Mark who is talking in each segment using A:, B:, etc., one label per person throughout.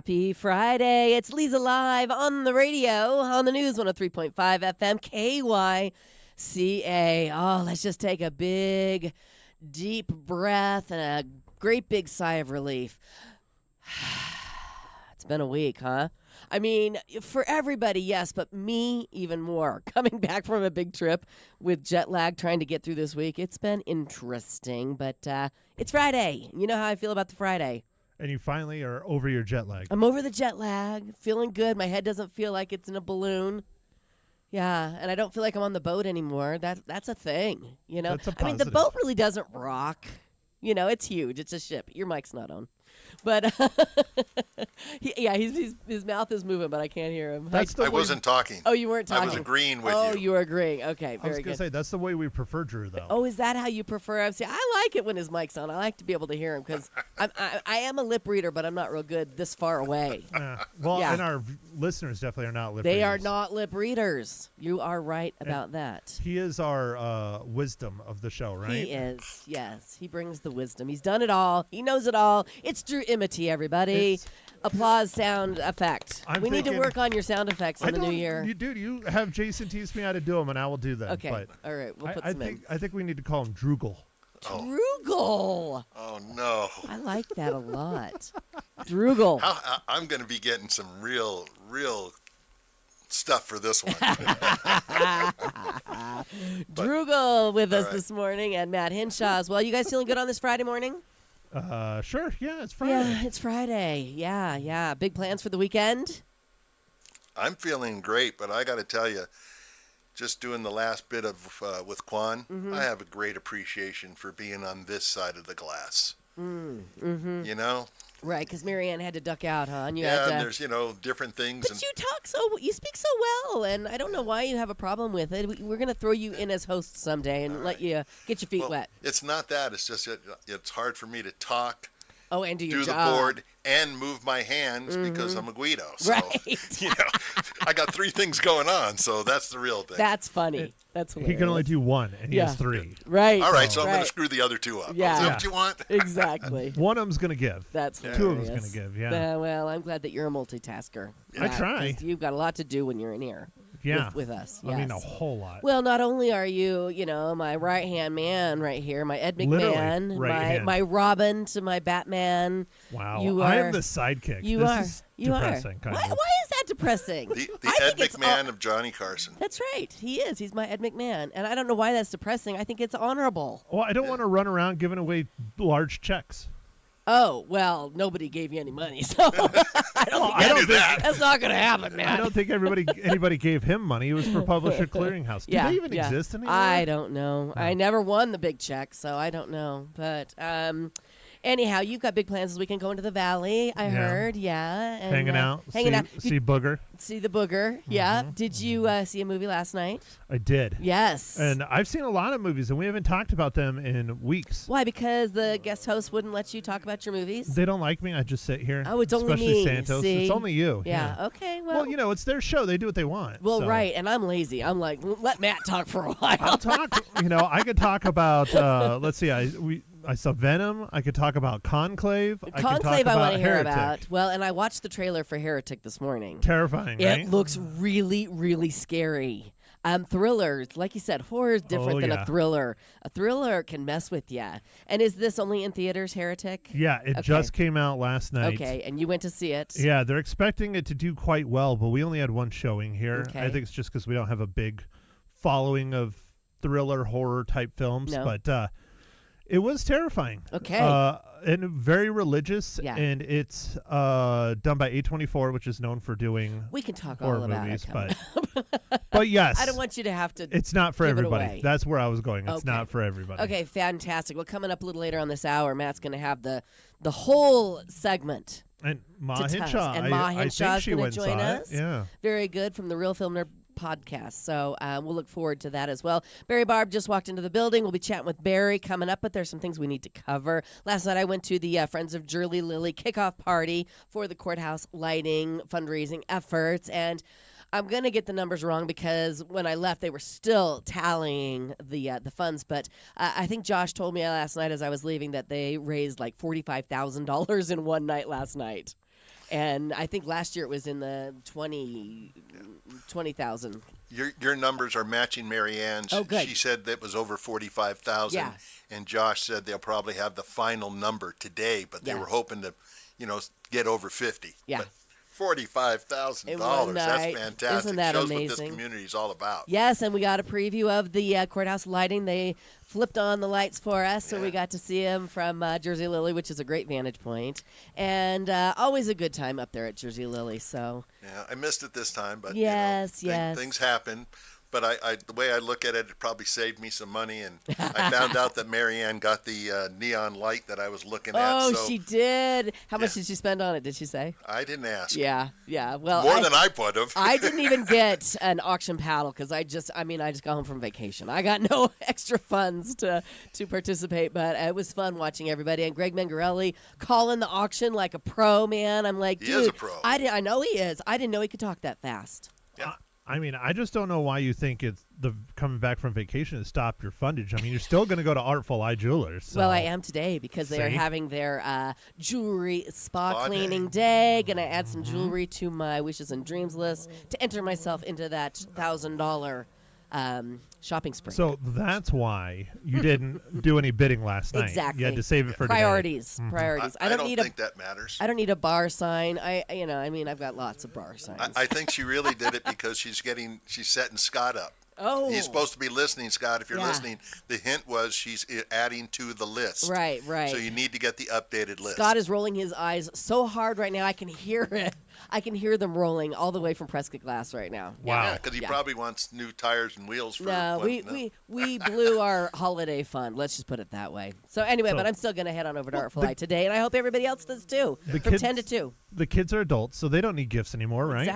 A: Happy Friday. It's Leza live on the radio, on the news, 103.5 FM, KYCA. Oh, let's just take a big, deep breath and a great big sigh of relief. It's been a week, huh? I mean, for everybody, yes, but me even more. Coming back from a big trip with jet lag, trying to get through this week, it's been interesting, but it's Friday. You know how I feel about the Friday.
B: And you finally are over your jet lag.
A: I'm over the jet lag, feeling good. My head doesn't feel like it's in a balloon. Yeah, and I don't feel like I'm on the boat anymore. That's a thing, you know?
B: That's a
A: I mean, the
B: positive.
A: boat really doesn't rock. You know, it's huge. It's a ship. Your mic's not on. But, his mouth is moving, but I can't hear him.
C: I wasn't talking.
A: Oh, you weren't talking.
C: I was agreeing with you.
A: Oh, you were agreeing. Okay,
B: I was
A: very
B: going
A: good.
B: to say, that's the way we prefer Drew, though.
A: Oh, is that how you prefer him? See, I like it when his mic's on. I like to be able to hear him because I am a lip reader, but I'm not real good this far away.
B: Well, and our listeners definitely are not lip
A: They
B: readers.
A: are not lip readers. You are right about that.
B: He is our wisdom of the show, right?
A: He is, yes. He brings the wisdom. He's done it all. He knows it all. It's Drew Imity, everybody. Applause sound effect. We need to work on your sound effects in the new year.
B: You have Jason teach me how to do them, and I will do them.
A: Okay,
B: but
A: all right. We'll put
B: I
A: some in.
B: think I think we need to call him Droogle.
A: Droogle.
C: Oh, no.
A: I like that a lot. Droogle.
C: I'm going to be getting some real stuff for this one.
A: Droogle with us
C: right.
A: this morning, and Matt Hinshaw as well. You guys feeling good on this Friday morning?
B: Sure. Yeah, it's Friday.
A: Yeah, it's Friday. Yeah. Big plans for the weekend?
C: I'm feeling great, but I got to tell you, just doing the last bit of with Quan, I have a great appreciation for being on this side of the glass.
A: Mm-hmm.
C: You know?
A: Right, because Marianne had to duck out, huh? And you had
C: Yeah,
A: to...
C: and there's, different things.
A: But you speak so well, and I don't know why you have a problem with it. We're going to throw you in as host someday and let you get your feet wet.
C: It's not that. It's just that it's hard for me to talk.
A: Oh, and do your
C: do
A: job.
C: the board and move my hands because I'm a Guido. So,
A: Right.
C: I got three things going on, so that's the real thing.
A: That's funny. That's hilarious.
B: He can only do one, and he has three.
A: Right.
C: All right, so I'm
A: right.
C: going to screw the other two up.
A: Yeah.
C: Is that what you want?
A: Exactly.
B: One of them's going to give.
A: That's hilarious.
B: Two of them's going to give, yeah.
A: Well, I'm glad that you're a multitasker.
B: I try.
A: 'Cause you've got a lot to do when you're in here.
B: Yeah.
A: With us.
B: I mean, a
A: yes.
B: whole lot.
A: Well, not only are you, my right-hand man right here, my Ed McMahon,
B: right-hand.
A: my Robin to my Batman.
B: Wow.
A: You
B: I
A: are-
B: am the sidekick.
A: You
B: this
A: are.
B: is
A: You
B: depressing,
A: are.
B: kind
A: Why
B: of.
A: is that depressing?
C: The
A: I
C: Ed
A: think it's
C: McMahon of Johnny Carson.
A: That's right. He is. He's my Ed McMahon. And I don't know why that's depressing. I think it's honorable.
B: Well, I don't want to run around giving away large checks.
A: Oh, well, nobody gave you any money, so I don't think that's not going to happen, man.
B: I don't think anybody gave him money. It was for Publisher Clearinghouse. Do they even exist anymore?
A: I don't know.
B: No.
A: I never won the big check, so I don't know. But anyhow, you've got big plans this weekend going to the Valley, I heard. Yeah. And,
B: hanging out. See Booger.
A: See the Booger. Yeah. Did you see a movie last night?
B: I did.
A: Yes.
B: And I've seen a lot of movies, and we haven't talked about them in weeks.
A: Why? Because the guest host wouldn't let you talk about your movies?
B: They don't like me. I just sit here.
A: Oh, it's only
B: especially
A: me.
B: Santos.
A: See?
B: It's only you.
A: Yeah. Okay.
B: Well, it's their show. They do what they want.
A: Well,
B: so.
A: right. And I'm lazy. I'm like, let Matt talk for a while.
B: I'll talk. I could talk about. Let's see. I saw Venom. I could talk about Conclave.
A: Conclave I want to hear
B: Heretic.
A: about. Well, and I watched the trailer for Heretic this morning.
B: Terrifying, right?
A: It looks really, really scary. Thriller, like you said, horror is different than a thriller. A thriller can mess with you. And is this only in theaters, Heretic?
B: Yeah, it just came out last night.
A: Okay, and you went to see it.
B: Yeah, they're expecting it to do quite well, but we only had one showing here.
A: Okay.
B: I think it's just because we don't have a big following of thriller horror type films.
A: No.
B: But it was terrifying.
A: Okay.
B: And very religious.
A: Yeah.
B: And it's done by A24, which is known for doing
A: We can talk
B: horror
A: all about
B: movies.
A: it.
B: But yes.
A: I don't want you to have to.
B: It's not for
A: give it
B: everybody.
A: away.
B: That's where I was going. It's
A: Okay.
B: not for everybody.
A: Okay, fantastic. Well, coming up a little later on this hour, Matt's going to have the whole segment.
B: And Ma
A: to tell us.
B: Hinshaw.
A: And Ma
B: I
A: Hinshaw's
B: think she
A: gonna
B: went and
A: join
B: saw
A: us.
B: it. Yeah.
A: Very good from the Real Film Nerd podcast. So we'll look forward to that as well. Barry Barb just walked into the building. We'll be chatting with Barry coming up, but there's some things we need to cover. Last night I went to the Friends of Jurley Lily kickoff party for the courthouse lighting fundraising efforts, and I'm going to get the numbers wrong because when I left, they were still tallying the funds. But I think Josh told me last night as I was leaving that they raised like $45,000 in one night last night. And I think last year it was in the 20,000.
C: Your numbers are matching Marianne's.
A: Oh, good.
C: She said that was over 45,000.
A: Yeah.
C: And Josh said they'll probably have the final number today, but they
A: Yeah.
C: were hoping to, get over 50.
A: Yeah.
C: But $45,000.
A: In one
C: That's
A: night.
C: fantastic.
A: Isn't that
C: Shows what
A: amazing?
C: this community is all about.
A: Yes, and we got a preview of the courthouse lighting. They flipped on the lights for us, so we
C: Yeah.
A: got to see them from Jersey Lily, which is a great vantage point. And always a good time up there at Jersey Lily. So
C: Yeah, I missed it this time, but
A: Yes, yes.
C: things happen. But the way I look at it, it probably saved me some money, and I found out that Marianne got the neon light that I was looking at.
A: Oh,
C: So
A: she did. How much
C: Yeah.
A: did she spend on it? Did she say?
C: I didn't ask.
A: Yeah. Well,
C: More than I would have.
A: I didn't even get an auction paddle because I just got home from vacation. I got no extra funds to participate, but it was fun watching everybody. And Greg Mengarelli calling the auction like a pro, man. I'm like,
C: He
A: dude,
C: is a pro.
A: I know he is. I didn't know he could talk that fast.
C: Yeah.
B: I just don't know why you think it's the coming back from vacation has stopped your fundage. I mean, you're still going to go to Artful Eye Jewelers. So.
A: Well, I am today because they are
B: See?
A: having their jewelry spa
C: Spa
A: cleaning day. Gonna add some jewelry to my wishes and dreams list to enter myself into that $1,000 shopping spree.
B: So that's why you didn't do any bidding last night.
A: Exactly.
B: You had to save it for
A: priorities.
B: today.
A: Priorities.
C: I don't
A: need
C: think that matters.
A: I don't need a bar sign. I've got lots of bar signs.
C: I think she really did it because she's setting Scott up.
A: Oh.
C: He's supposed to be listening, Scott. If you're
A: Yeah.
C: listening, the hint was she's adding to the list.
A: Right.
C: So you need to get the updated list.
A: Scott is rolling his eyes so hard right now. I can hear it. I can hear them rolling all the way from Prescott Glass right now.
B: Wow.
C: Yeah, because he
A: Yeah.
C: probably wants new tires and wheels for.
A: No, we blew our holiday fund. Let's just put it that way. So anyway,
B: So-
A: but I'm still going to head on over to Artful Eye today, and I hope everybody else does too.
B: The
A: From
B: kids-
A: 10 to 2.
B: The kids are adults, so they don't need gifts anymore, right?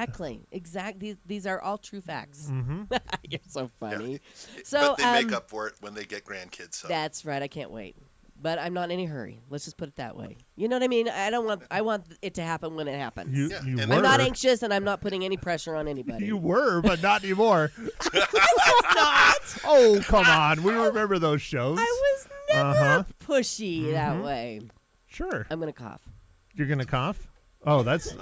A: Exactly. These are all true facts. Mm-hmm. You're so funny.
C: Yeah.
A: So
C: but they make up for it when they get grandkids. So.
A: That's right. I can't wait. But I'm not in any hurry. Let's just put it that way. You know what I mean? I want it to happen when it happens.
B: You,
C: Yeah,
B: you
C: and
B: were.
A: I'm not anxious, and I'm not putting any pressure on anybody.
B: You were, but not anymore.
A: not.
B: Oh, come on. We remember those shows.
A: I was never
B: Uh-huh.
A: pushy that way.
B: Sure.
A: I'm gonna cough.
B: You're going to cough? Oh, that's...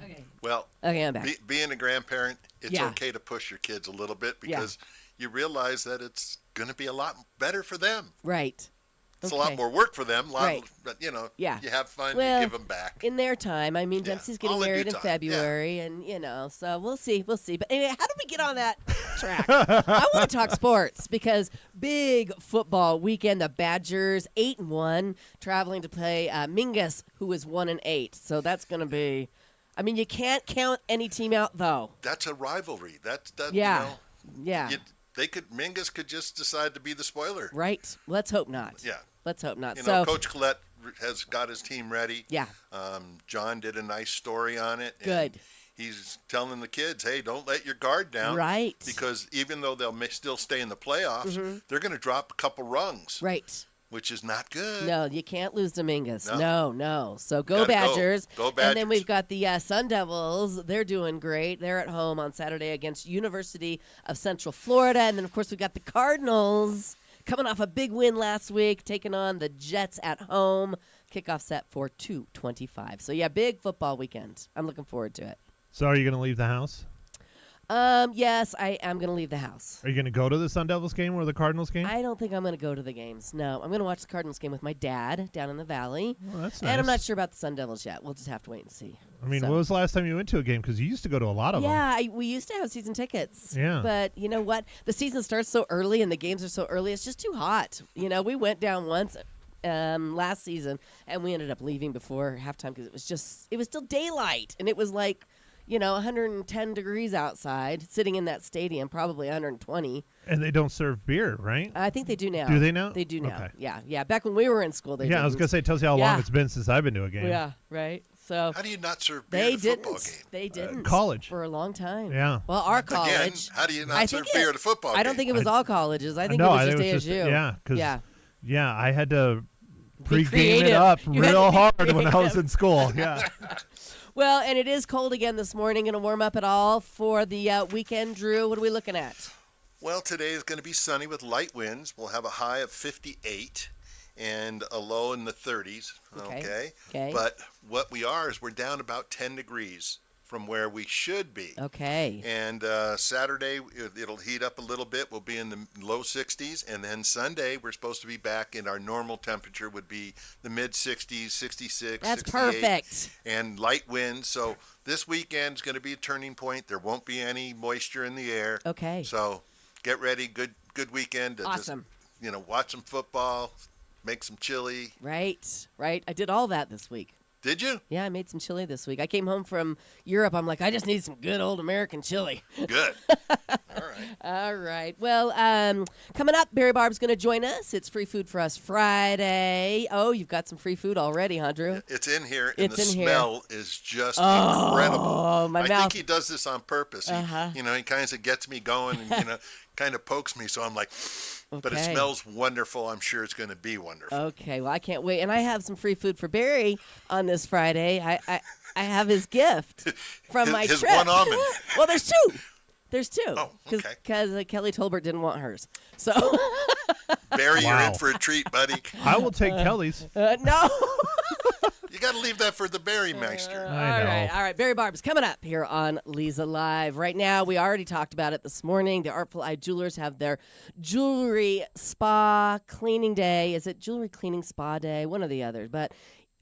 A: Okay.
C: Well,
A: Okay, I'm back.
C: being a grandparent, it's
A: Yeah.
C: okay to push your kids a little bit because you realize that it's going to be a lot better for them.
A: Right.
C: It's a
A: Okay.
C: lot more work for them.
A: Right.
C: But
A: Yeah.
C: you have fun.
A: Well,
C: you give them back.
A: In their time. I mean,
C: Yeah.
A: Dempsey's getting
C: All in due
A: married in
C: time.
A: February, and so we'll see. We'll see. But anyway, how did we get on that track? I want to talk sports because big football weekend. The Badgers 8-1, traveling to play Mingus, who is 1-8. So that's going to be. I mean, you can't count any team out though.
C: That's a rivalry. That's that.
A: Yeah. Yeah.
C: Mingus could just decide to be the spoiler.
A: Right. Let's hope not.
C: Yeah.
A: Let's hope not.
C: You know, Coach Collette has got his team ready.
A: Yeah.
C: John did a nice story on it. and
A: Good.
C: He's telling the kids, hey, don't let your guard down.
A: Right.
C: Because even though they'll still stay in the playoffs, they're going to drop a couple rungs,
A: Right.
C: which is not good.
A: No, you can't lose Dominguez.
C: No.
A: No. So go
C: Gotta go.
A: Badgers.
C: Go
A: And then
C: Badgers.
A: we've got the Sun Devils. They're doing great. They're at home on Saturday against University of Central Florida. And then, of course, we've got the Cardinals coming off a big win last week, taking on the Jets at home. Kickoff set for 2:25. So, yeah, big football weekend. I'm looking forward to it.
B: So are you going to leave the house?
A: Yes, I am going to leave the house.
B: Are you going to go to the Sun Devils game or the Cardinals game?
A: I don't think I'm going to go to the games. No, I'm going to watch the Cardinals game with my dad down in the valley.
B: Well, that's
A: And I'm
B: nice.
A: not sure about the Sun Devils yet. We'll just have to wait and see.
B: I mean,
A: So-
B: when was the last time you went to a game? Because you used to go to a lot of them.
A: Yeah, we used to have season tickets.
B: Yeah.
A: But you know what? The season starts so early and the games are so early. It's just too hot. We went down once last season and we ended up leaving before halftime because it was still daylight and it was like 110 degrees outside, sitting in that stadium, probably 120.
B: And they don't serve beer, right?
A: I think they do now.
B: Do they now?
A: They do now.
B: Okay.
A: Yeah. Back when we were in school, they
B: Yeah, I was
A: didn't.
B: going to say, it tells you how
A: Yeah.
B: long it's been since I've been to a game.
A: Yeah, right. So
C: How do you not serve beer
A: they
C: at a football
A: didn't.
C: game?
A: They didn't.
B: college.
A: For a long time.
B: Yeah.
A: Well, our college.
C: Again, how do you not
A: I
C: serve
A: think
C: beer at a football game?
A: I don't think it was all colleges. I think
B: No,
A: it was
B: I
A: just
B: think it was
A: ASU.
B: just- yeah, 'cause-
A: yeah.
B: Yeah, I had to
A: Be
B: pre-game it
A: creative.
B: up
A: You had to
B: real
A: be
B: hard when I was
A: creative.
B: in school. Yeah.
A: Well, and it is cold again this morning. Going to warm up at all for the weekend, Drew? What are we looking at?
C: Well, today is going to be sunny with light winds. We'll have a high of 58. and a low in the 30s. Okay.
A: Okay.
C: But what we are is we're down about 10 degrees from where we should be.
A: Okay.
C: And Saturday, it'll heat up a little bit. We'll be in the low 60s. And then Sunday, we're supposed to be back in our normal temperature would be the mid 60s, 66,
A: That's
C: 68.
A: perfect.
C: And light winds. So this weekend is going to be a turning point. There won't be any moisture in the air.
A: Okay.
C: So get ready. Good weekend.
A: Awesome.
C: Just, watch some football, make some chili.
A: Right. I did all that this week.
C: Did you?
A: Yeah, I made some chili this week. I came home from Europe. I'm like, I just need some good old American chili.
C: Good. All right.
A: All right. Well, coming up, Barry Barb's going to join us. It's Free Food for Us Friday. Oh, you've got some free food already, huh, Drew?
C: It's in here, and
A: It's
C: the
A: in
C: smell is just incredible.
A: Oh, my
C: I
A: mouth.
C: think he does this on purpose. He kind of gets me going and, kind of pokes me. So I'm like, but it
A: Okay.
C: smells wonderful. I'm sure it's going to be wonderful.
A: Okay, well, I can't wait. And I have some free food for Barry on this Friday. I have his gift from my
C: his
A: trip.
C: one almond.
A: Well, there's two. There's two.
C: Oh, okay.
A: Because Kelly Tolbert didn't want hers. So,
C: Barry, you're
B: Wow.
C: in for a treat, buddy.
B: I will take Kelly's.
A: no.
C: You got to leave that for the Berry Meister.
B: I know.
A: All right. Barry Barb's coming up here on Leza Live. Right now, we already talked about it this morning. The Artful Eye Jewelers have their jewelry spa cleaning day. Is it jewelry cleaning spa day? One or the other. But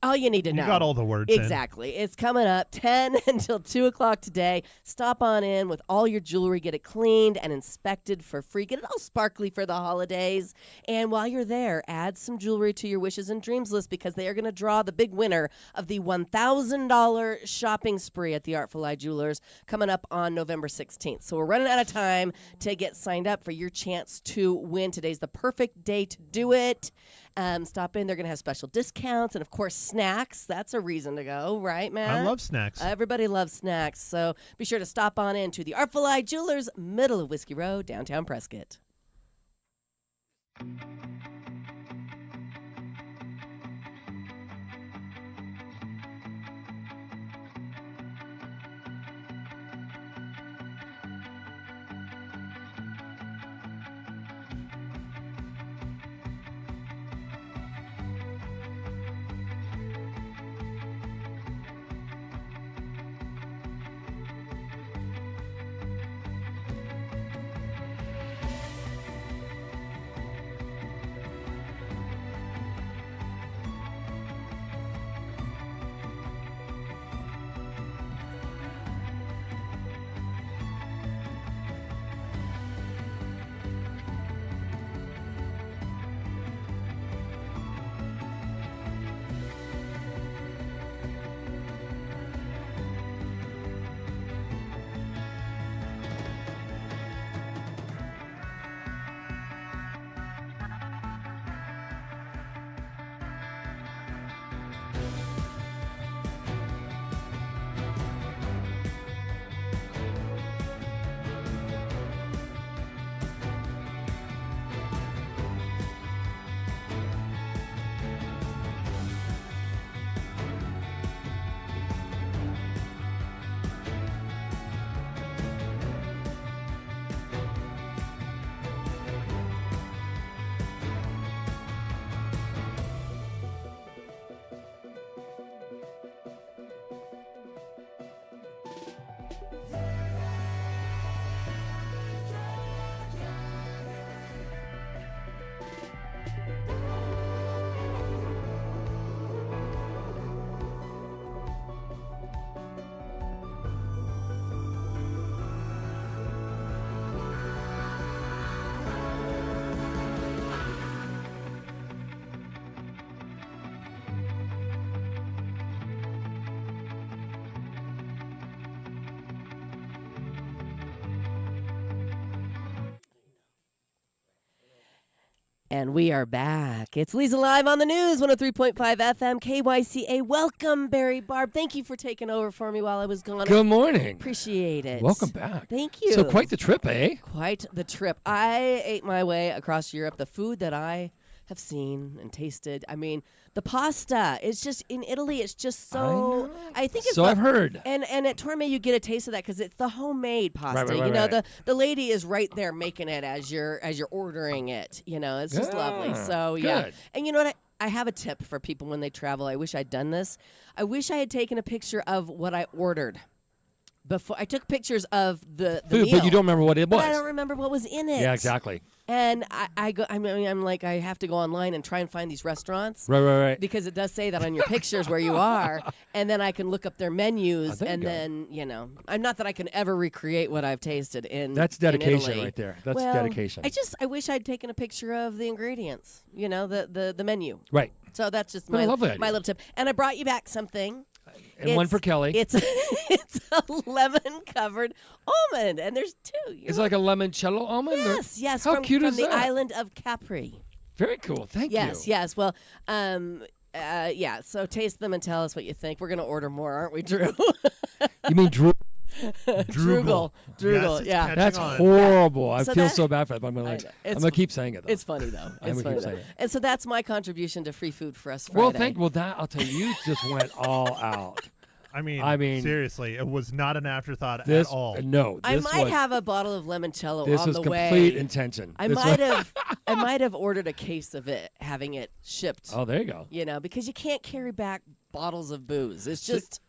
A: all you need to know.
B: You got all the words in.
A: Exactly. It's coming up 10 until 2 o'clock today. Stop on in with all your jewelry. Get it cleaned and inspected for free. Get it all sparkly for the holidays. And while you're there, add some jewelry to your wishes and dreams list because they are going to draw the big winner of the $1,000 shopping spree at the Artful Eye Jewelers coming up on November 16th. So we're running out of time to get signed up for your chance to win. Today's the perfect day to do it. Stop in. They're going to have special discounts and, of course, snacks. That's a reason to go, right, Matt?
B: I love snacks.
A: Everybody loves snacks. So be sure to stop on in to the Artful Eye Jewelers, middle of Whiskey Road, downtown Prescott. And we are back. It's Leza Live on the news, 103.5 FM, KYCA. Welcome, Barry Barb. Thank you for taking over for me while I was gone.
D: Good morning.
A: Appreciate it.
D: Welcome back.
A: Thank you.
D: So quite the trip, eh?
A: Quite the trip. I ate my way across Europe. The food that I have seen and tasted. I mean, the pasta. It's just in Italy. It's just so. I think it's.
D: So I've heard.
A: And at Torme you get a taste of that because it's the homemade pasta.
D: Right,
A: you know,
D: right.
A: the lady is right there making it as you're ordering it. You know, it's just lovely. So yeah.
D: good.
A: And you know what? I have a tip for people when they travel. I wish I'd done this. I wish I had taken a picture of what I ordered. Before I took pictures of the
D: Food,
A: meal,
D: but you don't remember what it was.
A: but I don't remember what was in it.
D: Yeah, exactly.
A: And I'm like, I have to go online and try and find these restaurants.
D: Right.
A: Because it does say that on your pictures where you are, and then I can look up their menus,
D: there you
A: and
D: go.
A: then I'm not that I can ever recreate what I've tasted in.
D: That's
A: in
D: dedication
A: Italy.
D: right there. That's
A: Well,
D: dedication.
A: I wish I'd taken a picture of the ingredients, the menu.
D: Right.
A: So that's just
D: What a
A: my
D: lovely idea.
A: little tip. And I brought you back something.
D: And one for Kelly.
A: It's a lemon covered almond, and there's two.
D: It's like a limoncello almond? or-
A: Yes.
D: How
A: from,
D: cute
A: from
D: is
A: the
D: that?
A: island of Capri.
D: Very cool. Thank you.
A: Yes. Well, yeah. So taste them and tell us what you think. We're gonna order more, aren't we, Drew?
D: You mean Drew?
A: Droogle.
B: Yes, it's
A: Yeah.
B: catching
D: That's
B: on.
D: horrible. I
A: So
D: feel
A: that-
D: so bad for that, but I'm
A: I
D: going
A: know.
D: I'm to keep saying it, though.
A: It's funny though.
D: I'm
A: It's
D: gonna
A: funny
D: keep
A: though.
D: saying it.
A: And so that's my contribution to free food for us Friday.
D: Well, that, I'll tell you, you just went all out.
B: I
D: I mean,
B: seriously, it was not an afterthought
D: This,
B: at all.
D: No.
A: I
D: This
A: might
D: was,
A: have a bottle of limoncello
D: This
A: on
D: was
A: the
D: complete
A: way.
D: intention.
A: I
D: This
A: might
D: was-
A: have ordered a case of it, having it shipped.
D: Oh, there you go.
A: Because you can't carry back bottles of booze. It's just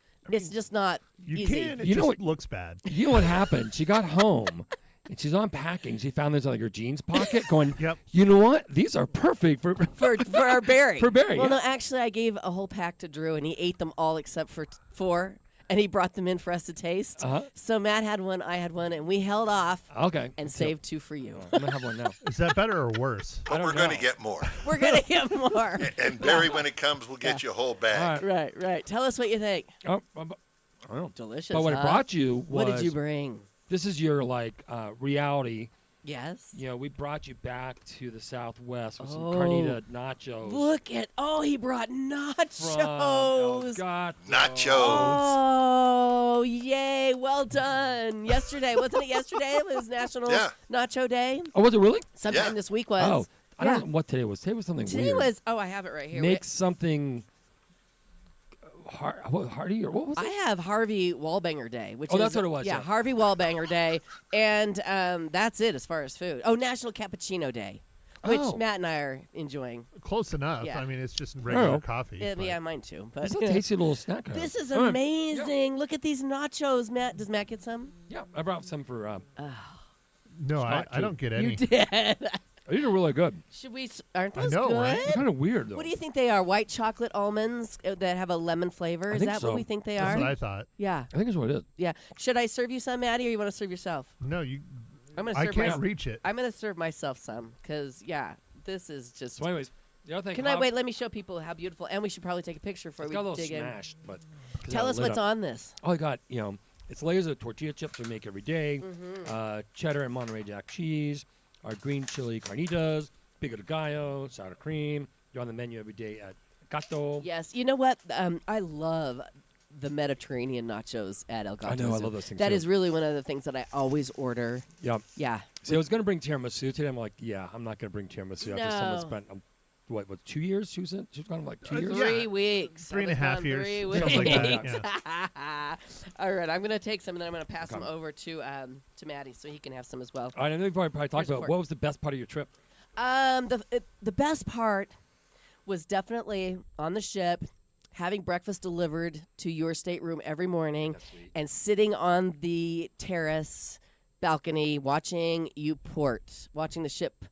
A: not
B: You
A: easy.
B: can. It
D: You know
B: just
D: what-
B: looks bad.
D: You know what happened? She got home and she's unpacking. She found this in like her jeans pocket going,
B: Yep.
D: You know what? These are perfect for
A: for our Barry.
D: For Barry,
A: Well,
D: yeah.
A: no, actually, I gave a whole pack to Drew, and he ate them all except for 4, and he brought them in for us to taste.
D: Uh-huh.
A: So Matt had one, I had one, and we held off
D: Okay.
A: and saved 2 for you.
D: I'm going to have one now.
B: Is that better or worse?
C: But
D: don't
C: we're going
D: know.
C: to get more.
A: We're gonna get more.
C: And Barry, when it comes, we'll get you a whole bag.
D: All right.
A: Right. Tell us what you think.
D: Oh, I don't know.
A: Delicious.
D: But what
A: huh?
D: I brought you was
A: What did you bring?
D: this is your reality.
A: Yes.
D: You know, we brought you back to the Southwest with some
A: Oh.
D: carnita nachos.
A: Look at he brought nachos.
D: from El Gato.
C: Nachos.
A: Oh, yay. Well done. Yesterday. Wasn't it yesterday? It was National
C: Yeah.
A: Nacho Day.
D: Oh, was it really?
A: Sometime
C: Yeah.
A: this week was.
D: Oh, I
A: Yeah.
D: don't know what today was. Today was something
A: Today
D: weird.
A: was, I have it right here.
D: Make something Hardy or what was it?
A: I have Harvey Wallbanger Day, which
D: Oh,
A: is
D: that's what it was,
A: Yeah,
D: yeah.
A: Harvey Wallbanger Day, and that's it as far as food. Oh, National Cappuccino Day, which
D: Oh.
A: Matt and I are enjoying.
B: Close enough.
A: Yeah.
B: I mean, it's just regular
D: Oh.
B: coffee. but-
A: Yeah, mine too. But
D: It's a tasty little snack.
A: this is
D: All right.
A: amazing. Look at these nachos, Matt. Does Matt get some?
D: Yeah, I brought some for.
B: No, I
D: not
B: don't get any.
A: You did.
D: These are really good.
A: Should we? Aren't
B: I
A: those
B: know,
A: good?
B: right?
D: They're kind of weird though.
A: What do you think they are? White chocolate almonds that have a lemon flavor? Is
D: think
A: that
D: so.
A: what we think they
B: That's
A: are?
B: what I thought.
A: Yeah.
D: I think it's what it is.
A: Yeah. Should I serve you some, Maddie, or you want to serve yourself?
B: No,
A: I'm gonna
B: I
A: serve
B: can't
A: myself.
B: reach it.
A: I'm gonna serve myself some because this is just.
D: So, anyways, the other thing.
A: Can I wait? Let me show people how beautiful, and we should probably take a picture before
D: It's
A: we
D: got a little
A: dig in.
D: smashed, but
A: Tell us what's on this.
D: Oh, I got it's layers of tortilla chips we make every day,
A: Mm-hmm.
D: cheddar and Monterey Jack cheese, our green chili carnitas, pico de gallo, sour cream. You're on the menu every day at Gato.
A: Yes, you know what? I love the Mediterranean nachos at El Gato.
D: I know, I love those things
A: That
D: too.
A: is really one of the things that I always order.
D: Yep.
A: Yeah.
D: See, I was going to bring tiramisu today. I'm like, yeah, I'm not going to bring tiramisu after someone
A: No.
D: spent, 2 years? She was gone like 2 years?
B: Yeah.
A: 3 weeks.
B: 3.5
A: I was gone
B: years.
A: 3
B: Something
A: weeks.
B: like that,
A: All right, I'm gonna take some, and then I'm gonna pass them
D: Okay.
A: over to Maddie so he can have some as well.
D: All right, and then we've probably
A: Where's
D: talked
A: the
D: about
A: fork?
D: what was the best part of your trip?
A: The best part was definitely on the ship, having breakfast delivered to your stateroom every morning,
D: That's sweet.
A: and sitting on the terrace balcony watching you port, watching the ship,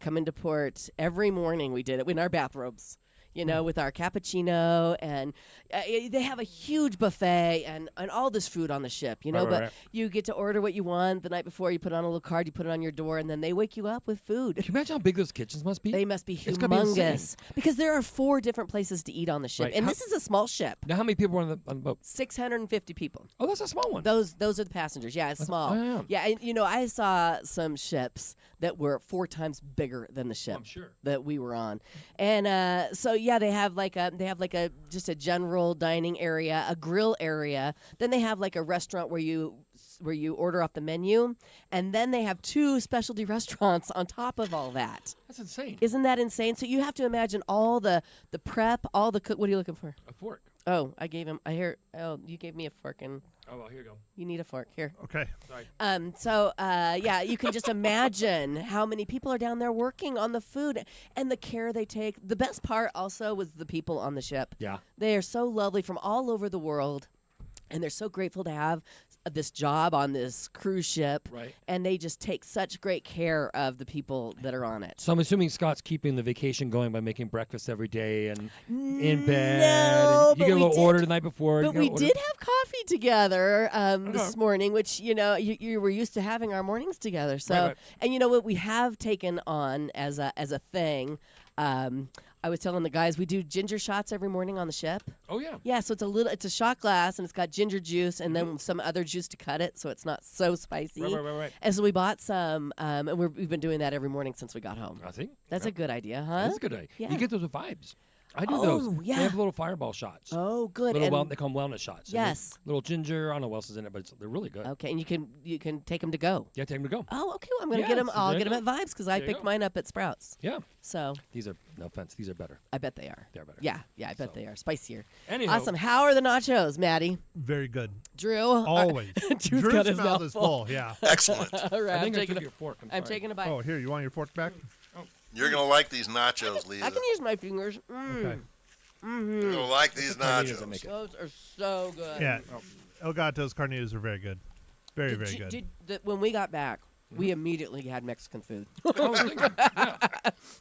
A: come into port every morning. We did it in our bathrobes. With our cappuccino, and they have a huge buffet and all this food on the ship,
D: Right,
A: but
D: right.
A: you get to order what you want the night before. You put on a little card, you put it on your door, and then they wake you up with food.
D: Can you imagine how big those kitchens must be?
A: They must be
D: It's gotta be insane.
A: humongous because there are 4 different places to eat on the ship,
D: Right.
A: and
D: How-
A: this is a small ship.
D: Now, how many people were on the boat?
A: 650 people.
D: Oh, that's a small one.
A: Those are the passengers. Yeah, it's small.
D: oh, yeah.
A: And I saw some ships that were 4 times bigger than the ship
D: I'm sure.
A: that we were on, and so yeah, they have like a just a general dining area, a grill area. Then they have like a restaurant where you order off the menu, and then they have 2 specialty restaurants on top of all that.
D: That's insane.
A: Isn't that insane? So you have to imagine all the prep, all the cook. What are you looking for?
D: A fork.
A: Oh, I gave him. I hear. Oh, you gave me a fork, and
D: Oh, well, here you go.
A: you need a fork here.
B: Okay.
D: Sorry.
A: So, yeah, you can just imagine how many people are down there working on the food and the care they take. The best part also was the people on the ship.
D: Yeah.
A: They are so lovely from all over the world, and they're so grateful to have this job on this cruise ship.
D: Right.
A: And they just take such great care of the people that are on it.
D: So I'm assuming Scott's keeping the vacation going by making breakfast every day and in bed.
A: No,
D: and you
A: but
D: get a
A: we
D: little
A: did-
D: order the night before.
A: But we did have coffee together this morning, which you were used to having our mornings together. So,
D: Right.
A: and you know what we have taken on as a thing. I was telling the guys we do ginger shots every morning on the ship.
D: Oh, yeah.
A: Yeah, so it's a shot glass and it's got ginger juice and then some other juice to cut it so it's not so spicy.
D: Right.
A: And so we bought some, and we've been doing that every morning since we got home.
D: I think.
A: That's a good idea, huh?
D: That's a good idea.
A: Yeah.
D: You get those with vibes. I do
A: Oh,
D: those.
A: yeah.
D: They have little fireball shots.
A: Oh, good.
D: Little
A: And-
D: they call them wellness shots. And
A: Yes.
D: Little ginger. I don't know what else is in it, but they're really good.
A: Okay, and you can take them to go.
D: Yeah, take them to go.
A: Oh, okay. Well, I'm gonna
D: Yeah,
A: get them.
D: so
A: I'll
D: there
A: get
D: you
A: them at
D: go.
A: Vibes because I
D: There you
A: picked
D: go.
A: mine up at Sprouts.
D: Yeah.
A: So
D: These are, no offense, these are better.
A: I bet they are.
D: They're better.
A: Yeah, I bet
D: So.
A: they are spicier.
D: Anyhow.
A: Awesome. How are the nachos, Maddie?
B: Very good.
A: Drew.
B: Always.
A: Drew's
B: Drew's
A: got his
B: mouth
A: mouth
B: is
A: full.
B: full. Yeah.
C: Excellent.
A: All right,
D: I think I
A: taking
D: took
A: a,
D: your fork.
A: I'm
D: sorry.
A: taking a bite.
B: Oh, here. You want your fork back?
C: You're going to like these nachos, Leza.
A: I can use my fingers.
B: Okay.
C: You're going to like these
D: Carnitas that make
C: nachos.
D: it.
A: Those are so good.
B: Yeah. El Gato's carnitas are very good. Very,
A: Did
B: very
A: you-
B: good.
A: when we got back, we immediately had Mexican food.
D: I was thinking, yeah,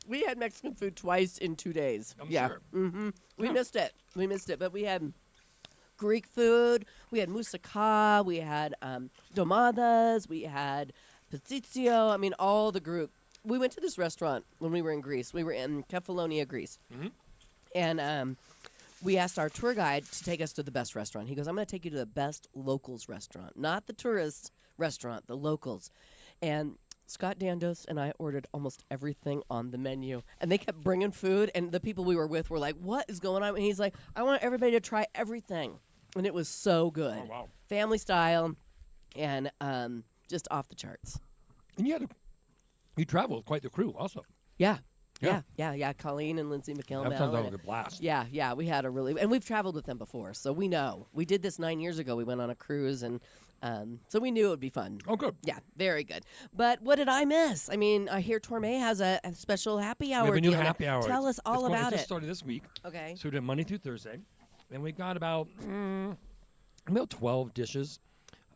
A: We had Mexican food twice in 2 days.
D: I'm
A: yeah.
D: sure.
A: Mm-hmm. We missed it. We missed it. But we had Greek food. We had moussaka. We had domadas. We had pastizio. I mean, all the group. We went to this restaurant when we were in Greece. We were in Kefalonia, Greece.
D: Mhm.
A: And we asked our tour guide to take us to the best restaurant. He goes, I'm going to take you to the best locals restaurant, not the tourist restaurant, the locals. And Scott Dandos and I ordered almost everything on the menu. And they kept bringing food, and the people we were with were like, what is going on? And he's like, I want everybody to try everything. And it was so good.
D: Oh, wow.
A: Family style and just off the charts.
D: And you traveled with quite the crew also.
A: Yeah.
D: Yeah.
A: Yeah. Colleen and Lindsay McKellen.
D: That sounds like a blast.
A: Yeah, we had a really, and we've traveled with them before, so we know. We did this 9 years ago. We went on a cruise, and so we knew it would be fun.
D: Oh, good.
A: Yeah, very good. But what did I miss? I mean, I hear Torme has a special happy hour.
D: We have a new
A: deal.
D: happy hour.
A: Tell us all about
D: It just
A: it.
D: started this week.
A: Okay.
D: So we did Monday through Thursday. And we got about 12 dishes.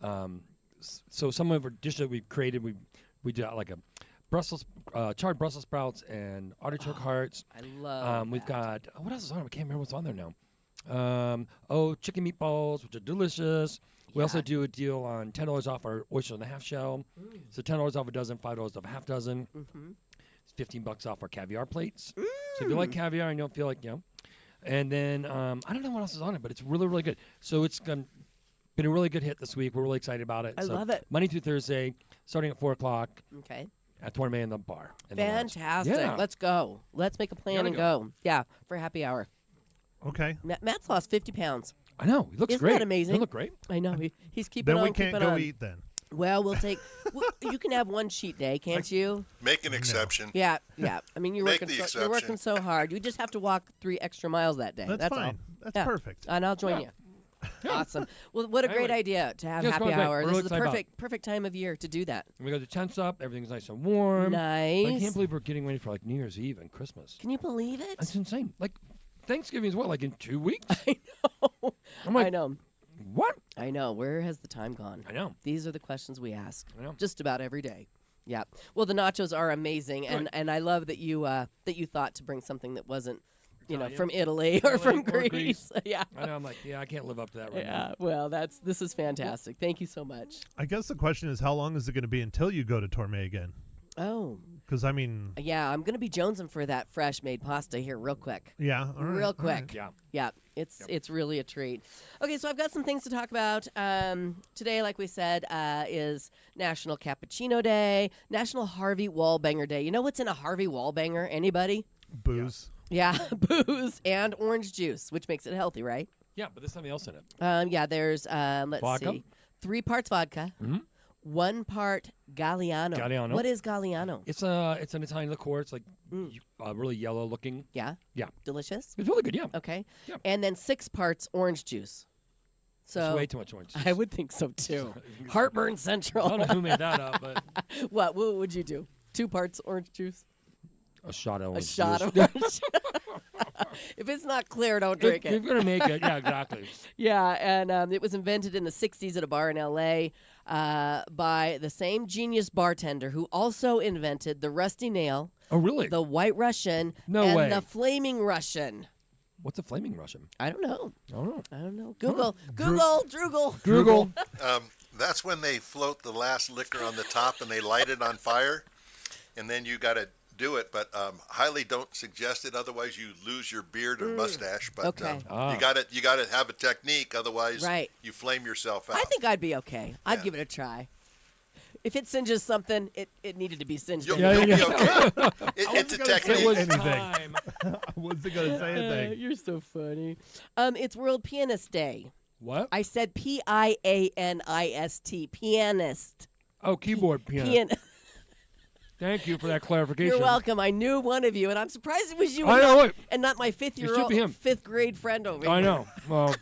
D: So some of our dishes that we created, we did like a charred Brussels sprouts and artichoke hearts.
A: I love
D: We've
A: that.
D: got, what else is on it? I can't remember what's on there now. Chicken meatballs, which are delicious. We also
A: Yeah.
D: do a deal on $10 off our oyster and a half shell. So $10 off a dozen, $5 off a half dozen. It's $15 off our caviar plates. So if you like caviar and you don't feel like, And then I don't know what else is on it, but it's really, really good. So it's been a really good hit this week. We're really excited about it.
A: I
D: So
A: love it.
D: Monday through Thursday, starting at 4 o'clock
A: Okay.
D: at Torme in the bar. in the lounge.
A: Fantastic.
D: Yeah.
A: Let's go. Let's make a plan
D: Gotta
A: and
D: go.
A: go. Yeah, for happy hour.
B: Okay.
A: Matt's lost 50 pounds.
D: I know. He looks
A: Isn't
D: great.
A: that amazing?
D: He look great.
A: I know. He's keeping
B: Then
A: on,
B: we can't
A: keeping
B: go
A: on.
B: eat then.
A: Well, we'll take. You can have one cheat day, can't you?
C: Make an exception.
A: Yeah. I mean, you're
C: Make
A: working.
C: the
A: You're working
C: exception.
A: so hard. You just have to walk 3 extra miles that day.
B: That's fine.
A: all.
B: That's
A: Yeah.
B: perfect.
A: And I'll join you. Awesome. Well, what a great
D: Anyway.
A: idea to have
D: Yeah, it's
A: happy
D: going great.
A: hour.
D: We're
A: This
D: really
A: is the
D: excited about
A: perfect time of year to do that.
D: And we got the tents up. Everything's nice and warm. I
A: Nice.
D: can't believe we're getting ready for like New Year's Eve and Christmas.
A: Can you believe
D: That's
A: it?
D: insane. Like Thanksgiving is what, like in 2 weeks?
A: I know.
D: I'm like,
A: I know.
D: what?
A: I know. Where has the time gone?
D: I know.
A: These are the questions we ask.
D: I know.
A: Just about every day. Yeah. Well, the nachos are amazing, and I love that you thought to bring something that wasn't,
D: Italian.
A: from Italy or
D: Italy
A: from
D: or
A: Greece.
D: Greece.
A: Yeah.
D: I know. I'm like, I can't live up to that right
A: Yeah.
D: now.
A: Well, this is fantastic. Thank you so much.
B: I guess the question is, how long is it going to be until you go to Torme again?
A: Oh.
B: Because, I mean,
A: Yeah, I'm gonna be jonesing for that fresh made pasta here real quick.
B: yeah. All right,
A: Real
B: all
A: quick.
B: right.
D: Yeah.
A: Yeah, it's really a treat. Okay, so I've got some things to talk about. Today, like we said, is National Cappuccino Day, National Harvey Wallbanger Day. You know what's in a Harvey Wallbanger? Anybody?
B: Booze.
A: Yeah, booze and orange juice, which makes it healthy, right?
D: Yeah, but there's something else in it.
A: Yeah, there's let's
D: Vodka?
A: see, 3 parts vodka, 1 part Galliano.
D: Galliano.
A: What is Galliano?
D: It's an Italian liqueur. It's like really yellow looking.
A: Yeah.
D: Yeah.
A: Delicious.
D: It's really good. Yeah.
A: Okay.
D: Yeah.
A: And then 6 parts orange juice. So
D: It's way too much orange juice.
A: I would think so too. Heartburn
D: I
A: Central.
D: don't know who made that up, but
A: What would you do? 2 parts orange juice?
D: a shot of
A: A
D: orange
A: shot
D: juice.
A: of orange. If it's not clear, don't drink
D: If
A: it.
D: you're gonna make it, yeah, exactly.
A: Yeah, and it was invented in the 60s at a bar in L.A. By the same genius bartender who also invented the Rusty Nail,
D: Oh, really?
A: the White Russian,
D: No
A: and
D: way.
A: the Flaming Russian.
D: What's a flaming Russian?
A: I don't know.
D: I don't know.
A: I don't know. Google. Droogle.
D: Google.
C: That's when they float the last liquor on the top and they light it on fire, and then you got to do it. But highly don't suggest it, otherwise you lose your beard or mustache. But
A: Okay.
C: you got to have a technique, otherwise
A: Right.
C: you flame yourself out.
A: I think I'd be okay. I'd
C: Yeah.
A: give it a try. If it singes something, it needed to be singed.
C: You'll,
D: Yeah,
C: you'll
D: yeah.
C: be okay. It's a
B: gonna say
D: It
C: technique.
D: was
B: Anything.
D: time.
B: I wasn't going to say anything.
A: You're so funny. It's World Pianist Day.
D: What?
A: I said Pianist. Pianist.
D: Oh, keyboard piano. Thank you for that clarification.
A: You're welcome. I knew one of you, and I'm surprised it was you,
D: I
A: and,
D: know.
A: not,
D: Look,
A: and not my
D: It should be
A: fifth-year-old,
D: him.
A: 5th grade friend over here.
D: I know. Well,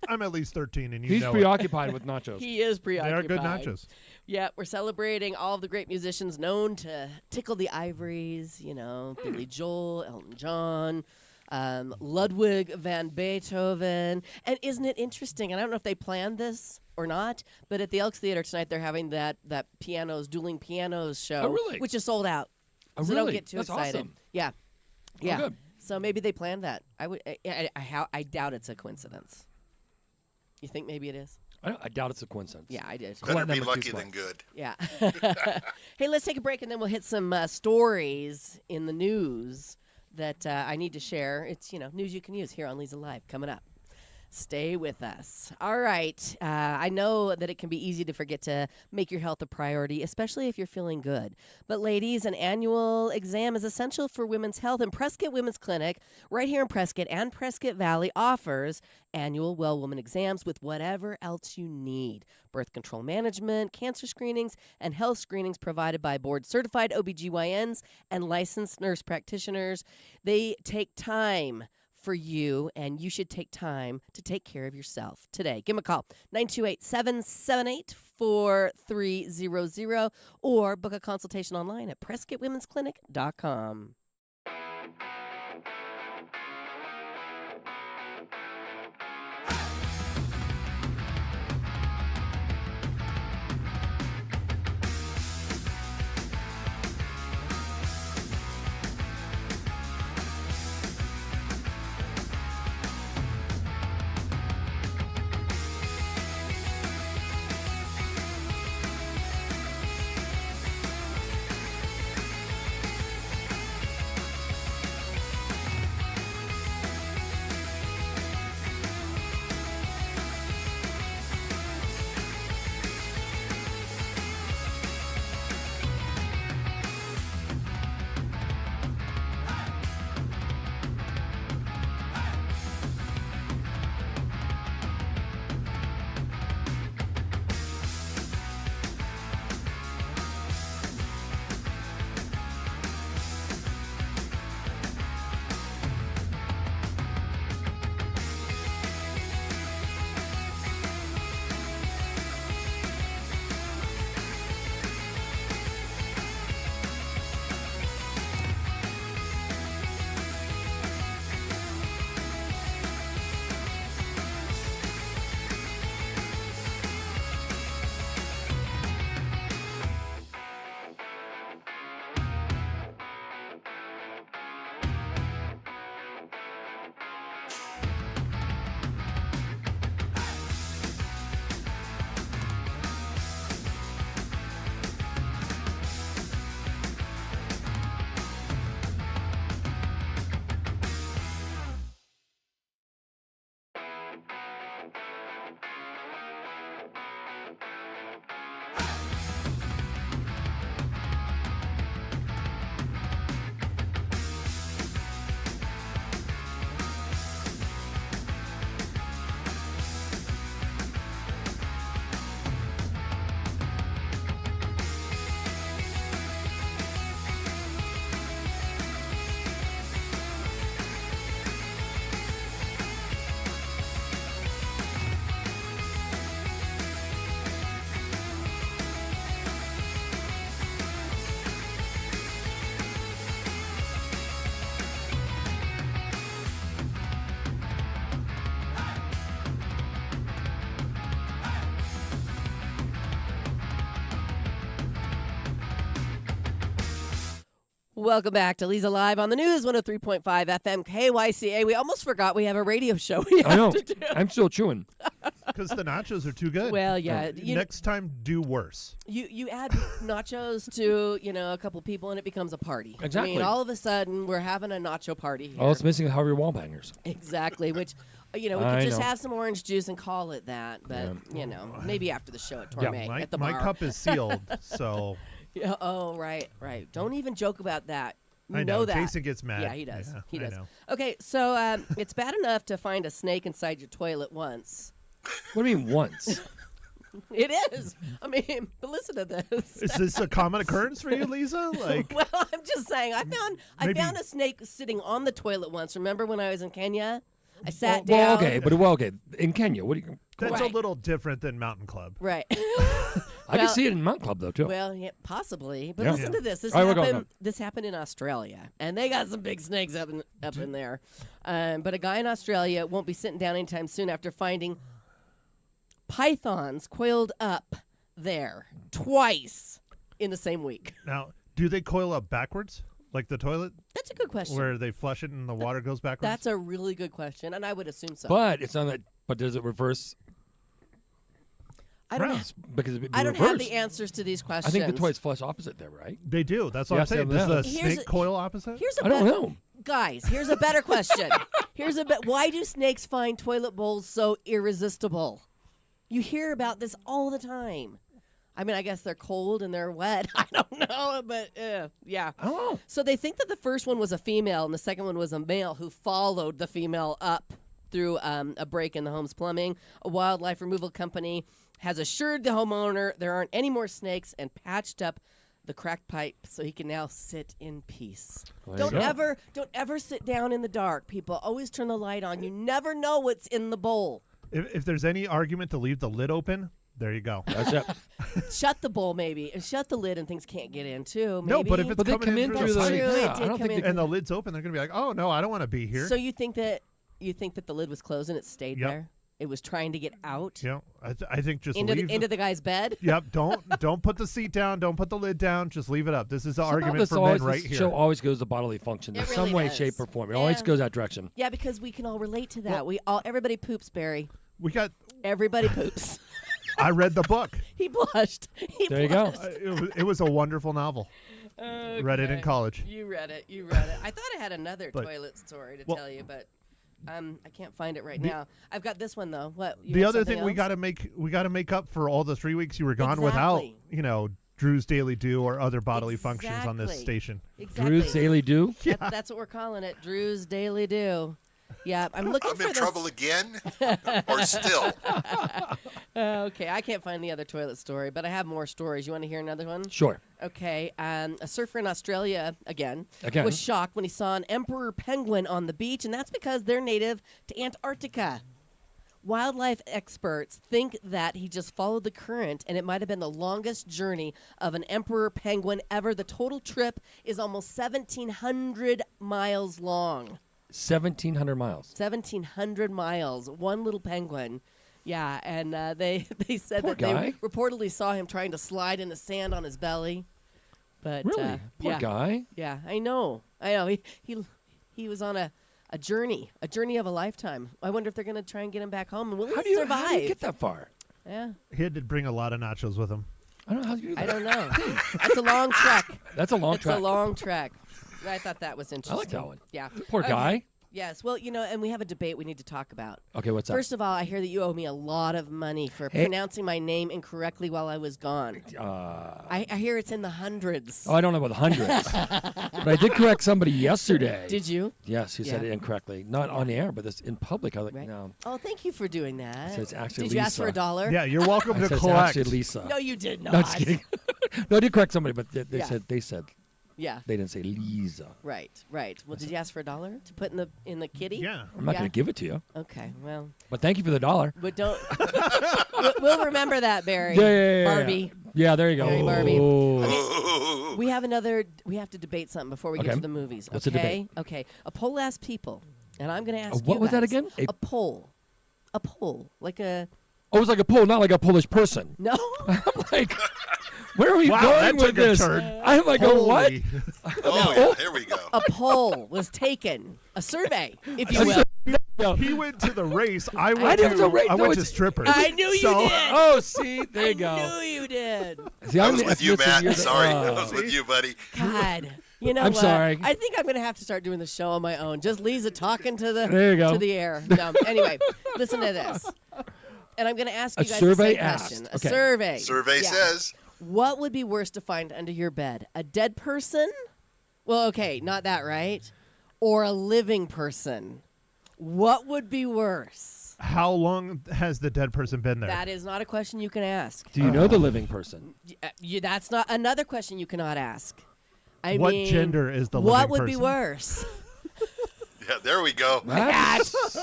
B: I'm at least 13, and you
D: he's
B: know
D: preoccupied with nachos.
A: He is
B: it. They
A: preoccupied.
B: are good nachos.
A: Yeah, we're celebrating all of the great musicians known to tickle the ivories. Billy Joel, Elton John, Ludwig van Beethoven. And isn't it interesting? And I don't know if they planned this or not, but at the Elks Theater tonight, they're having that dueling pianos show,
D: Oh, really?
A: which is sold out.
D: Oh,
A: So
D: really?
A: don't get too
D: That's
A: excited.
D: awesome.
A: Yeah, yeah.
D: good.
A: So maybe they planned that. I doubt it's a coincidence. You think maybe it is?
D: I doubt it's a coincidence.
A: Yeah, I did.
C: Better
D: Collect
C: be
D: them at
C: lucky
D: two
C: than good.
A: Yeah. Hey, let's take a break and then we'll hit some stories in the news that I need to share. It's, news you can use here on Leza Live coming up. Stay with us. All right. I know that it can be easy to forget to make your health a priority, especially if you're feeling good. But ladies, an annual exam is essential for women's health, and Prescott Women's Clinic, right here in Prescott and Prescott Valley, offers annual Well Woman exams with whatever else you need. Birth control management, cancer screenings, and health screenings provided by board-certified OBGYNs and licensed nurse practitioners. They take time for you, and you should take time to take care of yourself today. Give them a call, 928-778-4300, or book a consultation online at PrescottWomen'sClinic.com. Welcome back to Leza Live on the News 103.5 FM KYCA. We almost forgot we have a radio show we have
D: I know.
A: to do.
D: I'm still chewing.
B: Because the nachos are too good.
A: Well, yeah.
B: Next time, do worse.
A: You add nachos to, a couple people and it becomes a party.
D: Exactly.
A: I mean, all of a sudden, we're having a nacho party here.
D: All it's missing is Harvey wall bangers.
A: Exactly, which, we could
D: I
A: just
D: know.
A: have some orange juice and call it that. But, maybe after the show at
D: Yeah,
A: Torme at the bar.
B: My cup is sealed, so
A: Yeah, oh, right. Don't even joke about that. You
B: I know.
A: that.
B: Jason gets mad.
A: Yeah, he does.
B: Yeah,
A: he
B: I
A: does.
B: know.
A: Okay, so it's bad enough to find a snake inside your toilet once.
D: What do you mean once?
A: It is. I mean, but listen to this.
B: Is this a common occurrence for you, Lisa? Like,
A: Well, I'm just saying. I
B: Maybe-
A: found a snake sitting on the toilet once. Remember when I was in Kenya? I sat
D: well,
A: down.
D: okay. In Kenya, what do you?
B: that's
A: Right.
B: a little different than Mountain Club.
A: Right.
D: I can
A: Well-
D: see it in Mountain Club though too.
A: Well, yeah, possibly. But
D: Yeah.
A: listen to this. This
D: All right, we're going
A: happened. This happened in Australia, and they got some big snakes up in there. But a guy in Australia won't be sitting down anytime soon after finding pythons coiled up there twice in the same week.
B: Now, do they coil up backwards, like the toilet,
A: That's a good question.
B: where they flush it and the water goes backwards?
A: That's a really good question, and I would assume so.
D: But it's not that. But does it reverse?
A: I don't.
B: Right.
D: Because it'd be
A: I don't have
D: reversed.
A: the answers to these
D: I
A: questions.
D: think the toilets flush opposite there, right?
B: They do. That's what
D: Yes,
B: I'm saying.
D: they
B: Does
D: have
B: the
A: that. Here's
B: snake
A: a-
B: coil opposite?
A: Here's a
D: I don't
A: bet-
D: know.
A: Guys, here's a better question. Why do snakes find toilet bowls so irresistible? You hear about this all the time. I mean, I guess they're cold and they're wet. I don't know, but yeah.
D: I don't know.
A: So they think that the first one was a female and the second one was a male who followed the female up through a break in the home's plumbing. A wildlife removal company has assured the homeowner there aren't any more snakes and patched up the cracked pipe so he can now sit in peace.
D: There you
A: Don't ever sit down in the dark, people. Always turn the light on. You never know what's in the bowl.
B: If there's any argument to leave the lid open, there you go.
D: That's it.
A: Shut the bowl, maybe, and shut the lid, and things can't get in too. Maybe.
B: No, but if it's
D: But they
B: coming
D: come in through the.
A: That's true, it
D: Yeah,
A: did
D: I don't
A: come
D: think
A: in.
D: they,
B: and the lid's open, they're gonna be like, "Oh no, I don't want to be here."
A: So you think that the lid was closed and it stayed
B: Yep.
A: there? It was trying to get out
B: I think just
A: into
B: leave.
A: the guy's bed.
B: Yep. Don't put the seat down. Don't put the lid down. Just leave it up. This is the
D: somehow
B: argument
D: this
B: for
D: always,
B: men right
D: this
B: here.
D: show always goes to bodily function in
A: It
D: some
A: really
D: way,
A: does.
D: shape, or form. It always
A: Yeah.
D: goes that direction.
A: Yeah, because we can all relate to that. Everybody poops, Barry.
B: We got.
A: Everybody poops.
B: I read the book.
A: He blushed.
D: There you go.
B: It was a wonderful novel. Read it in
A: Okay.
B: college.
A: You read it. I thought I had another
B: But-
A: toilet story to
B: well-
A: tell you, but I can't find it right now. I've got this one though. What? You
B: The
A: have
B: other
A: something
B: thing we
A: else?
B: got to make up for all the 3 weeks you were gone without,
A: Exactly.
B: Drew's Daily Do or other bodily functions on this
A: Exactly.
B: station.
A: Exactly.
D: Drew's Daily Do.
A: That's what we're calling it. Drew's Daily Do. Yeah, I'm looking
C: I'm
A: for
C: in
A: this.
C: trouble again, or still.
A: Okay, I can't find the other toilet story, but I have more stories. You want to hear another one?
D: Sure.
A: Okay, a surfer in Australia again
D: Again.
A: was shocked when he saw an emperor penguin on the beach, and that's because they're native to Antarctica. Wildlife experts think that he just followed the current, and it might have been the longest journey of an emperor penguin ever. The total trip is almost 1,700 miles long.
D: 1,700 miles.
A: 1,700 miles. One little penguin. Yeah, and they said
D: Poor
A: that
D: guy.
A: they reportedly saw him trying to slide in the sand on his belly. But
D: Really? Poor
A: yeah,
D: guy.
A: yeah, I know. He was on a journey of a lifetime. I wonder if they're going to try and get him back home, and will
D: How
A: he
D: do you
A: survive?
D: get that far?
A: Yeah,
B: He had to bring a lot of nachos with him.
D: I don't know how you do that.
A: I don't know. That's a long trek.
D: That's a long
A: It's
D: track.
A: a long trek. I thought that was interesting.
D: that one.
A: Yeah.
D: Poor
A: Okay.
D: guy.
A: Yes. Well, and we have a debate we need to talk about.
D: Okay, what's that?
A: First of all, I hear that you owe me a lot of money for
D: Hey.
A: pronouncing my name incorrectly while I was gone. I hear it's in the hundreds.
D: Oh, I don't know about the hundreds, but I did correct somebody yesterday.
A: Did you?
D: Yes, he said
A: Yeah.
D: it incorrectly. Not on the air, but this in public. I was like,
A: Right.
D: no.
A: Oh, thank you for doing that.
D: So it's actually
A: Did you ask for
D: Lisa.
A: $1?
B: Yeah, you're welcome
D: I
B: to
D: said it's
B: collect.
D: actually Lisa.
A: No, you did not.
D: No, just kidding. No, I did correct somebody, but they
A: Yeah.
D: said
A: Yeah.
D: they didn't say Lisa.
A: Right. Well, did you ask for $1 to put in the kitty?
B: Yeah.
D: I'm not
A: Yeah.
D: going to give it to you,
A: Okay. Well,
D: but thank you for the $1.
A: but don't. we'll remember that, Barry.
D: Yeah.
A: Barbie.
D: Yeah, there you go.
A: Barry Barbie.
D: Oh.
A: We have we have to debate something before we get
D: Okay.
A: to the movies.
D: What's the
A: okay?
D: debate?
A: Okay. A poll asked people, and I'm going to ask
D: What
A: you
D: was that
A: guys.
D: again?
A: A poll. Like a
D: Oh, it's like a Pole, not like a Polish person.
A: No.
D: I'm like, where are we
B: Wow,
D: going
B: that
D: with
B: took a
D: this?
B: turn.
D: I'm like, oh, what?
B: Holy.
C: Oh, yeah, here we go.
A: A poll was taken, a survey, if you will.
D: No.
B: He went to the race. I
D: didn't
B: went
D: to race.
B: I
D: No,
B: went to
D: it's-
B: strippers.
A: I knew you
B: So-
A: did.
D: Oh, see, there you
A: I
D: go.
A: knew you did.
D: See,
C: I
D: I'm
C: was
D: the
C: with you,
D: ethnicity,
C: Matt.
D: you're the-
C: Sorry,
D: oh.
C: I was with you, buddy.
A: God. You know
D: I'm
A: what?
D: sorry.
A: I think I'm going to have to start doing the show on my own. Just Leza talking to the
D: There you go.
A: to the air. No. Anyway, listen to this. And I'm going to ask you
D: A
A: guys
D: survey
A: the same question.
D: asked.
A: A
D: Okay.
A: survey.
C: Survey
A: Yeah.
C: says
A: What would be worse to find under your bed? A dead person? Well, okay, not that, right? Or a living person? What would be worse?
B: How long has the dead person been there?
A: That is not a question you can ask.
D: Do you know the living person?
A: That's not another question you cannot ask. I
B: What
A: mean,
B: gender is the
A: what
B: living
A: would be
B: person?
A: worse?
C: yeah, there we go.
D: What?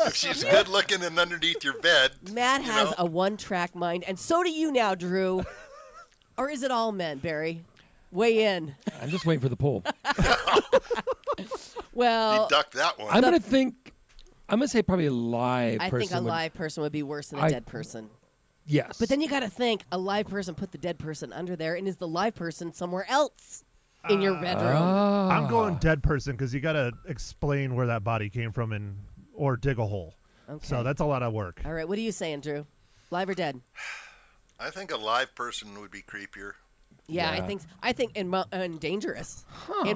C: If she's good looking and underneath your bed,
A: Matt
C: you
A: has
C: know.
A: a one-track mind, and so do you now, Drew. Or is it all men, Barry? Weigh in.
D: I'm just waiting for the poll.
A: Well,
C: he ducked that one.
D: I'm going to say probably a live
A: I
D: person.
A: think a
D: would-
A: live person would be worse than a
D: I-
A: dead person.
D: Yes.
A: But then you got to think, a live person put the dead person under there, and is the live person somewhere else in your bedroom?
B: I'm
D: Ah.
B: going dead person because you got to explain where that body came from or dig a hole.
A: Okay.
B: So that's a lot of work.
A: All right, what are you saying, Drew? Live or dead?
C: I think a live person would be creepier.
A: Yeah,
D: Yeah.
A: I think and dangerous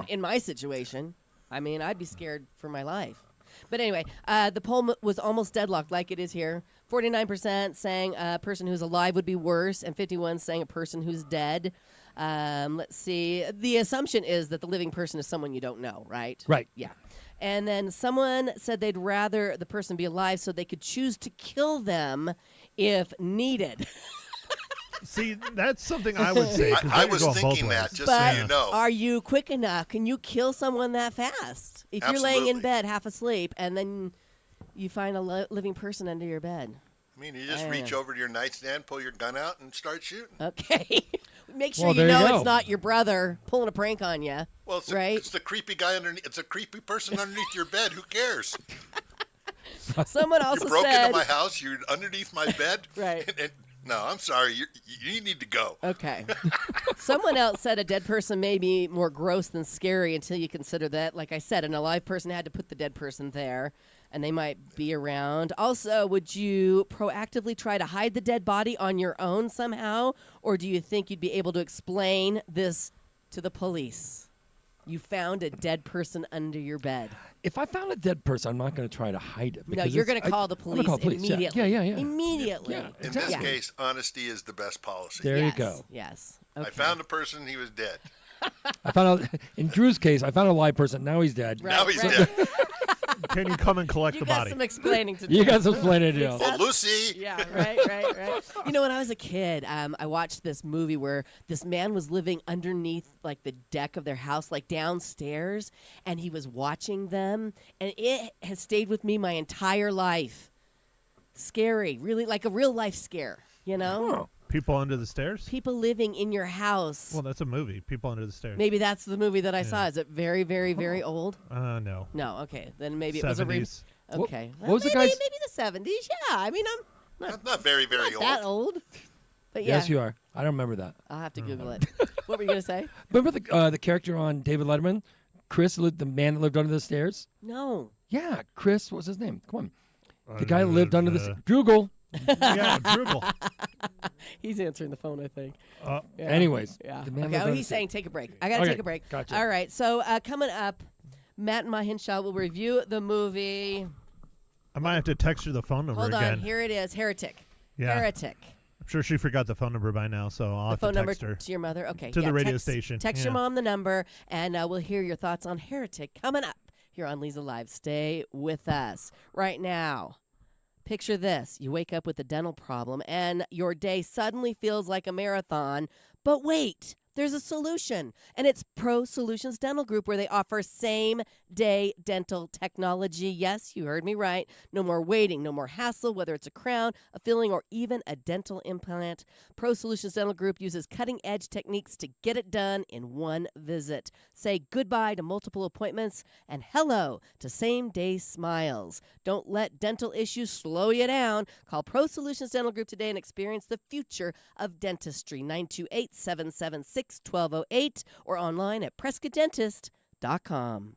A: in my situation. I mean, I'd be scared for my life. But anyway, the poll was almost deadlocked, like it is here. 49% saying a person who's alive would be worse, and 51% saying a person who's dead. Let's see. The assumption is that the living person is someone you don't know, right?
D: Right.
A: Yeah. And then someone said they'd rather the person be alive so they could choose to kill them if needed.
B: See, that's something I would say. 'cause
C: I
B: that
C: was
B: could go both
C: thinking that,
B: ways.
C: just
A: But
C: so you know.
A: are you quick enough? Can you kill someone that fast? If you're laying in
C: Absolutely.
A: bed half asleep and then you find a living person under your bed.
C: I mean, you just
A: I
C: reach
A: know.
C: over to your nightstand, pull your gun out, and start shooting.
A: Okay. Make sure
D: Well,
A: you
D: there you
A: know
D: go.
A: it's not your brother pulling a prank on you.
C: Well, it's,
A: Right.
C: it's the creepy guy underneath. It's a creepy person underneath your bed. Who cares?
A: Someone
C: You
A: also
C: broke
A: said
C: into my house. You're underneath my bed.
A: Right.
C: No, I'm sorry. You need to go.
A: Okay. Someone else said a dead person may be more gross than scary until you consider that, like I said, an alive person had to put the dead person there, and they might be around. Also, would you proactively try to hide the dead body on your own somehow, or do you think you'd be able to explain this to the police? You found a dead person under your bed.
D: If I found a dead person, I'm not going to try to hide it.
A: No,
D: because
A: you're
D: it's-
A: going to call the
D: I'm gonna
A: police
D: call the police.
A: immediately.
D: Yeah.
A: Immediately.
D: Yeah,
C: In
D: exactly.
C: this case, honesty is the best policy.
D: There you
A: Yes,
D: go.
A: Yes. Okay.
C: I found a person. He was dead.
D: I found out in Drew's case, I found a live person. Now he's dead.
A: Right,
C: Now he's
A: right.
C: dead.
B: Can you come and collect
A: You
B: the
A: got
B: body?
A: some explaining to do.
D: You got some explaining to do.
C: Oh, Lucy.
A: Yeah, right. You know, when I was a kid, I watched this movie where this man was living underneath, like, the deck of their house, like, downstairs, and he was watching them, and it has stayed with me my entire life. Scary, really, like a real-life scare, you know?
D: Oh.
B: People under the stairs?
A: People living in your house.
B: Well, that's a movie. People under the stairs.
A: Maybe that's the movie that I saw. Is it very, very, very old?
B: No.
A: No, okay. Then maybe it was a
B: 70s.
A: Okay.
D: What was the
A: maybe,
D: guy's-
A: Maybe the 70s, yeah. I mean, I'm
C: Not very, very
A: not that
C: old.
A: old. But yeah,
D: Yes, you are. I don't remember that.
A: I'll have to Google it. What were you going to say?
D: Remember the character on David Letterman, Chris, the man that lived under the stairs?
A: No.
D: Yeah, Chris. What's his name? Come on, the guy that lived under the Droogle.
B: Yeah, Drupal.
A: He's answering the phone, I think.
B: Uh,
A: Yeah.
D: Anyways,
A: Yeah.
D: the man
A: Okay.
D: lived
A: Oh,
D: under
A: he's
D: the
A: saying take a break. I got to
D: Okay,
A: take a break.
D: gotcha.
A: All right. So coming up, Matt and Mahinshaw will review the movie.
B: I might have to text her the phone number
A: Hold
B: again.
A: on. Here it is. Heretic.
B: Yeah.
A: Heretic.
B: I'm sure she forgot the phone number by now, so I'll
A: The
B: have
A: phone
B: to
A: number
B: text her.
A: to your mother. Okay.
B: To the
A: yeah,
B: radio
A: text,
B: station,
A: Text your
B: yeah.
A: mom the number, and we'll hear your thoughts on Heretic coming up here on Leza Live. Stay with us right now. Picture this. You wake up with a dental problem and your day suddenly feels like a marathon. But wait, There's a solution, and it's Pro Solutions Dental Group, where they offer same-day dental technology. Yes, you heard me right. No more waiting, no more hassle, whether it's a crown, a filling, or even a dental implant. Pro Solutions Dental Group uses cutting-edge techniques to get it done in one visit. Say goodbye to multiple appointments and hello to same-day smiles. Don't let dental issues slow you down. Call Pro Solutions Dental Group today and experience the future of dentistry. 928-776-1208 or online at PrescottDentist.com.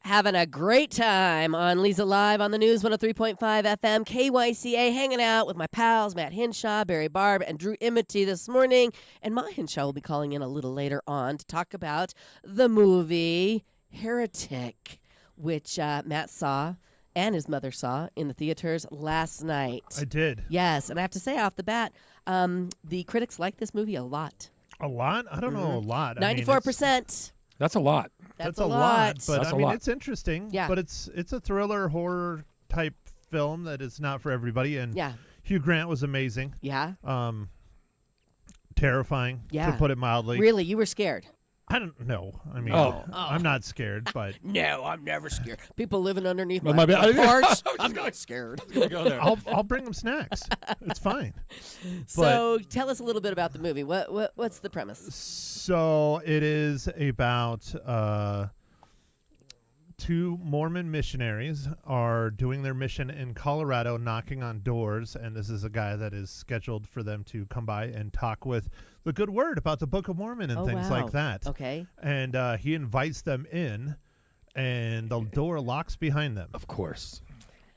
A: Having a great time on Leza Live on the News 103.5 FM KYCA, hanging out with my pals Matt Hinshaw, Barry Barb, and Drew Imity this morning. And Ma Hinshaw will be calling in a little later on to talk about the movie Heretic, which Matt saw and his mother saw in the theaters last night.
B: I did.
A: Yes, and I have to say off the bat, the critics like this movie a lot.
B: A lot? I don't know a lot.
A: 94%.
D: That's a lot.
A: That's
B: a lot. But
D: That's
B: I
D: a
B: mean,
D: lot.
B: it's interesting.
A: Yeah.
B: But it's a thriller horror type film that is not for everybody. And
A: Yeah.
B: Hugh Grant was amazing.
A: Yeah.
B: Terrifying,
A: Yeah.
B: to put it mildly.
A: Really, you were scared?
B: I don't know. I mean,
D: Oh.
B: I'm not scared, but
A: No, I'm never scared. People living underneath
D: Well,
A: my,
D: my bad.
A: porch, I'm not scared.
D: Go there.
B: I'll bring them snacks. It's fine.
A: So tell us a little bit about the movie. What's the premise?
B: So it is about two Mormon missionaries are doing their mission in Colorado, knocking on doors, and this is a guy that is scheduled for them to come by and talk with the good word about the Book of Mormon and things
A: wow.
B: like that.
A: Okay.
B: And he invites them in, and the door locks behind them.
D: Of course.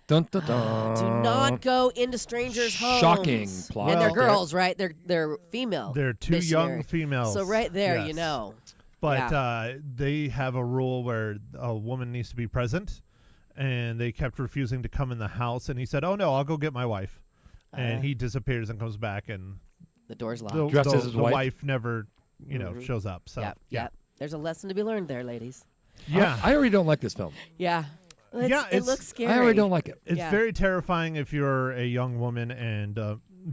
D: Dun, dun, dun.
A: Do not go into strangers' homes.
D: Shocking plot.
A: And they're
B: Well,
A: girls, right? They're female.
B: They're two young
A: missionary.
B: females.
A: So right there, you
B: Yes.
A: know.
B: But they have a rule where a woman needs to be present, and they kept refusing to come in the house. And he said, "Oh no, I'll go get my wife." And he disappears and comes back, and
A: The door's locked.
B: the,
D: Dressed as his
B: the
D: wife?
B: wife never, shows up. So
A: Yep. There's a lesson to be learned there, ladies.
B: yeah,
D: I already don't like this film.
A: Yeah. It
B: it's-
A: looks scary.
D: I already don't like it.
B: it's
A: Yeah.
B: very terrifying if you're a young woman and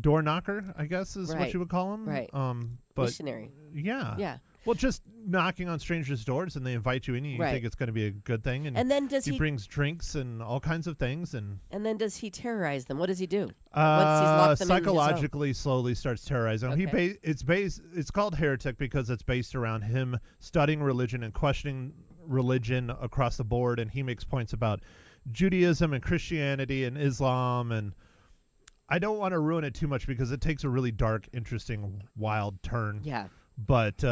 B: door knocker, I guess is
A: Right.
B: what you would call them.
A: Right.
B: But
A: Missionary.
B: yeah,
A: Yeah.
B: Well, just knocking on strangers' doors and they invite you in and you
A: Right.
B: think it's going to be a good thing.
A: And then does
B: he
A: he
B: brings drinks and all kinds of things. And
A: and then does he terrorize them? What does he do? Once he's locked them in his home?
B: psychologically slowly starts terrorizing them.
A: Okay.
B: It's called Heretic because it's based around him studying religion and questioning religion across the board. And he makes points about Judaism and Christianity and Islam. And I don't want to ruin it too much because it takes a really dark, interesting, wild turn.
A: Yeah.
B: But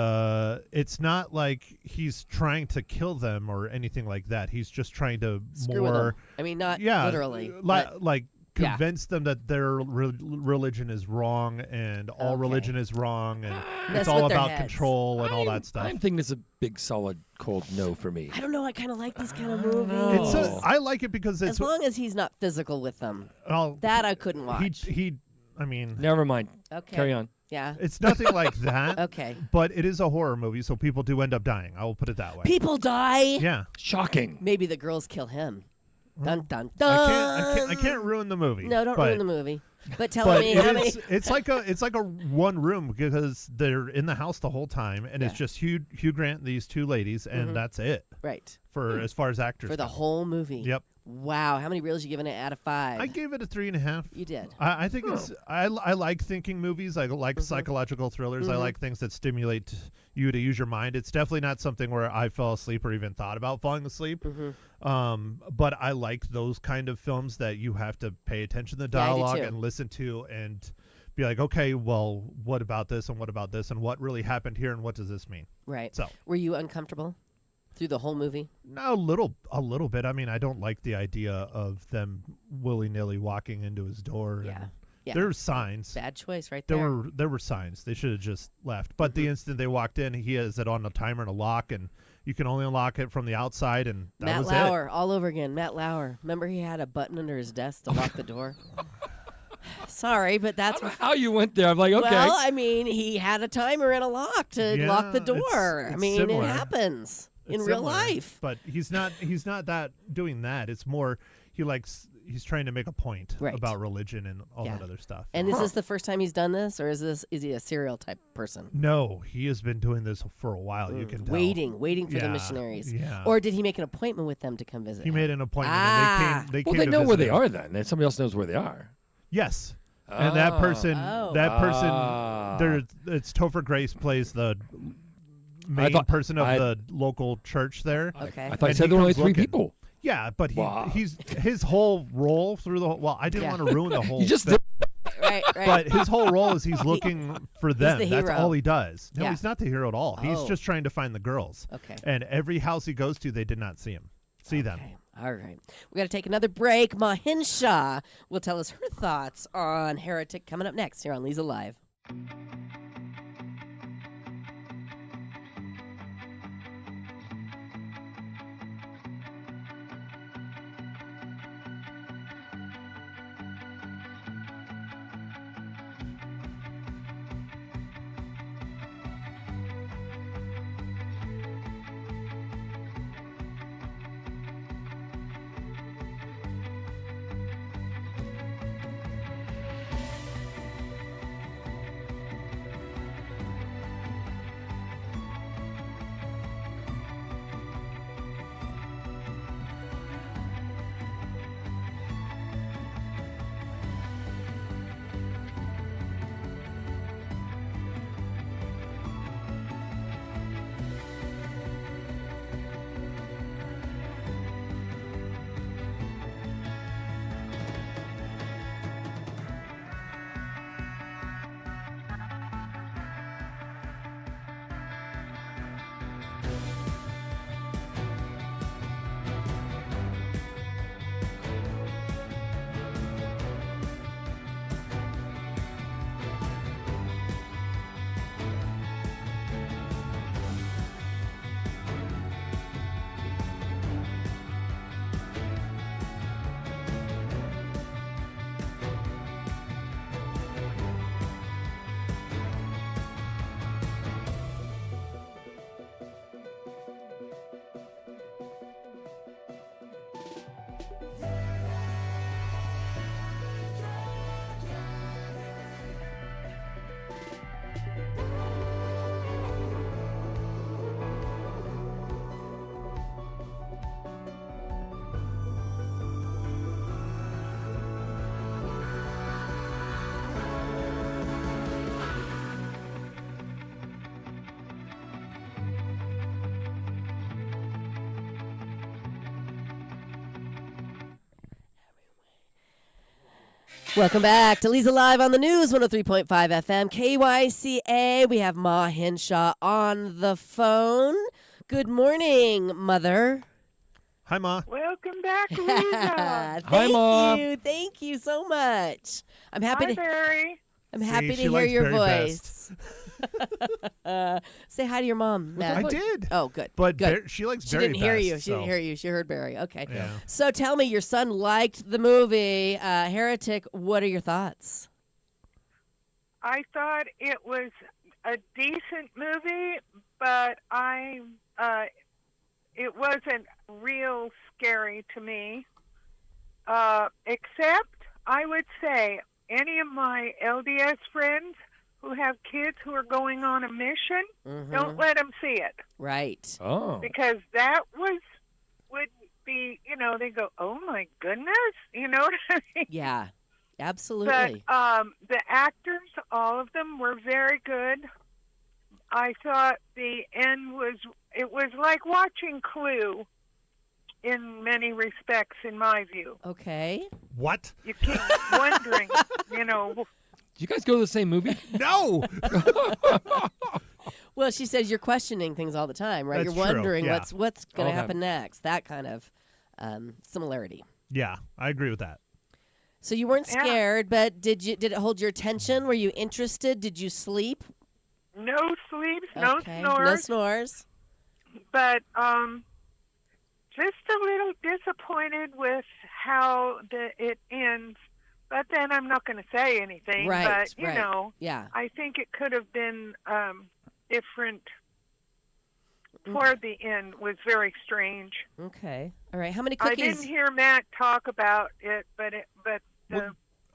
B: it's not like he's trying to kill them or anything like that. He's just trying to
A: Screw with
B: more,
A: them. I mean, not
B: yeah,
A: literally. but-
B: like
A: yeah.
B: convince them that their religion is wrong and all
A: Okay.
B: religion is wrong and
A: Mess
B: it's all
A: with their
B: about
A: heads.
B: control and all that stuff.
D: I'm thinking it's a big, solid, cold no for me.
A: I don't know. I kind of like these kind of movies.
D: Oh.
B: I like it because it's
A: as long as he's not physical with them.
B: well,
A: That I couldn't watch.
B: I mean,
D: Never mind.
A: Okay.
D: Carry on.
A: Yeah.
B: it's nothing like that.
A: Okay.
B: But it is a horror movie, so people do end up dying. I will put it that way.
A: People die.
B: Yeah.
D: Shocking.
A: Maybe the girls kill him. Dun dun
B: I
A: dun.
B: can't ruin the movie.
A: No, don't
B: but,
A: ruin the movie. But tell
B: But
A: me how many.
B: it's like a one room because they're in the house the whole time, and it's
A: Yeah.
B: just Hugh Grant, these two ladies, and that's it
A: Right.
B: for as far as actors
A: For the
B: go.
A: whole movie.
B: Yep.
A: Wow. How many reels you giving it out of 5?
B: I gave it a 3.5.
A: You did.
B: I think it's I like thinking movies. I like psychological thrillers. I like things that stimulate you to use your mind. It's definitely not something where I fell asleep or even thought about falling asleep. But I like those kind of films that you have to pay attention to the
A: Yeah, I do
B: dialogue
A: too.
B: and listen to and be like, okay, well, what about this and what about this and what really happened here and what does this mean?
A: Right.
B: So
A: Were you uncomfortable through the whole movie?
B: no, a little bit. I mean, I don't like the idea of them willy nilly walking into his door.
A: Yeah.
B: And
A: Yeah.
B: There's signs.
A: Bad choice right there.
B: There were signs. They should have just left. But the instant they walked in, he has it on a timer and a lock, and you can only unlock it from the outside. And that
A: Matt
B: was
A: Lauer, all over again. Matt Lauer. Remember he had a button under his desk to lock the door? Sorry, but
D: I
A: that's
D: don't know how you went there. I'm like, okay.
A: Well, I mean, he had a timer and a lock to
B: Yeah,
A: lock the door.
B: it's
A: I mean,
B: similar.
A: it happens
B: it.
A: in
B: It's
A: real
B: similar.
A: life.
B: But he's not that doing that. It's more he's trying to make a point
A: Right.
B: about religion and all
A: Yeah.
B: that other stuff.
A: And is this the first time he's done this, or is he a serial type person?
B: No, he has been doing this for a while. You can tell.
A: Waiting for the
B: Yeah,
A: missionaries.
B: yeah.
A: Or did he make an appointment with them to come visit?
B: He
A: him?
B: made an appointment.
A: Ah.
B: And they
D: Well,
B: came
D: they
B: to
D: know where
B: visit
D: they
B: him.
D: are then. Then somebody else knows where they are.
B: Yes. And that
D: Ah.
B: person,
D: Ah.
B: it's Topher Grace plays the main
D: thought-
B: person of
D: I-
B: the local church there.
A: Okay.
D: I thought you
B: And
D: said
B: he
D: there were only
B: comes
D: 3
B: looking.
D: people.
B: Yeah, but
D: Wow.
B: he's his whole role through the whole, well, I didn't
A: Yeah.
B: want to ruin the whole
D: You just
B: thing,
A: right, right.
B: but his whole role is he's looking for them.
A: the
B: That's
A: hero.
B: all he does. No,
A: Yeah.
B: he's not the hero at all. He's
A: Oh.
B: just trying to find the girls.
A: Okay.
B: And every house he goes to, they did not see them.
A: Okay. All right. We got to take another break. Mahin Shah will tell us her thoughts on Heretic coming up next here on Leza Live. Welcome back to Leza Live on the News, 103.5 FM, KYCA. We have Ma Henshaw on the phone. Good morning, Mother.
B: Hi, Ma.
E: Welcome back, Leza.
D: Hi, Ma.
A: Thank you so much. I'm happy
E: Hi,
A: to
E: Barry.
A: to
B: she
A: hear
B: likes
A: your
B: Barry
A: voice. Say hi to your mom, Matt.
B: I did.
A: Oh, good.
B: But
A: good.
B: She likes
A: She
B: Barry
A: didn't hear
B: best,
A: you. She didn't
B: so-
A: hear you. She heard Barry. Okay.
B: Yeah.
A: So tell me, your son liked the movie Heretic. What are your thoughts?
E: I thought it was a decent movie, but it wasn't real scary to me. Except, I would say, any of my LDS friends who have kids who are going on a mission, don't let them see it.
A: Right.
D: Oh.
E: Because that would be, they go, oh my goodness, you know what I mean?
A: Yeah.
E: But
A: Absolutely.
E: the actors, all of them, were very good. I thought the end was like watching Clue in many respects, in my view.
A: Okay.
B: What?
E: You keep wondering,
D: Did you guys go to the same movie?
B: No.
A: Well, she says you're questioning things all the time, right?
B: That's
A: you're
B: true,
A: wondering
B: yeah.
A: what's going to
D: Okay.
A: happen next. That kind of similarity.
B: Yeah, I agree with that.
A: So you weren't
E: Yeah.
A: scared, but did it hold your attention? Were you interested? Did you sleep?
E: no sleeps, no
A: Okay.
E: snores.
A: No snores.
E: But just a little disappointed with how it ends. But then I'm not going to say anything.
A: Right,
E: But
A: right. Yeah.
E: I think it could have been different. Toward the end was very strange.
A: Okay. All right. How many
E: I
A: cookies?
E: didn't hear Matt talk about it, but the
B: Well,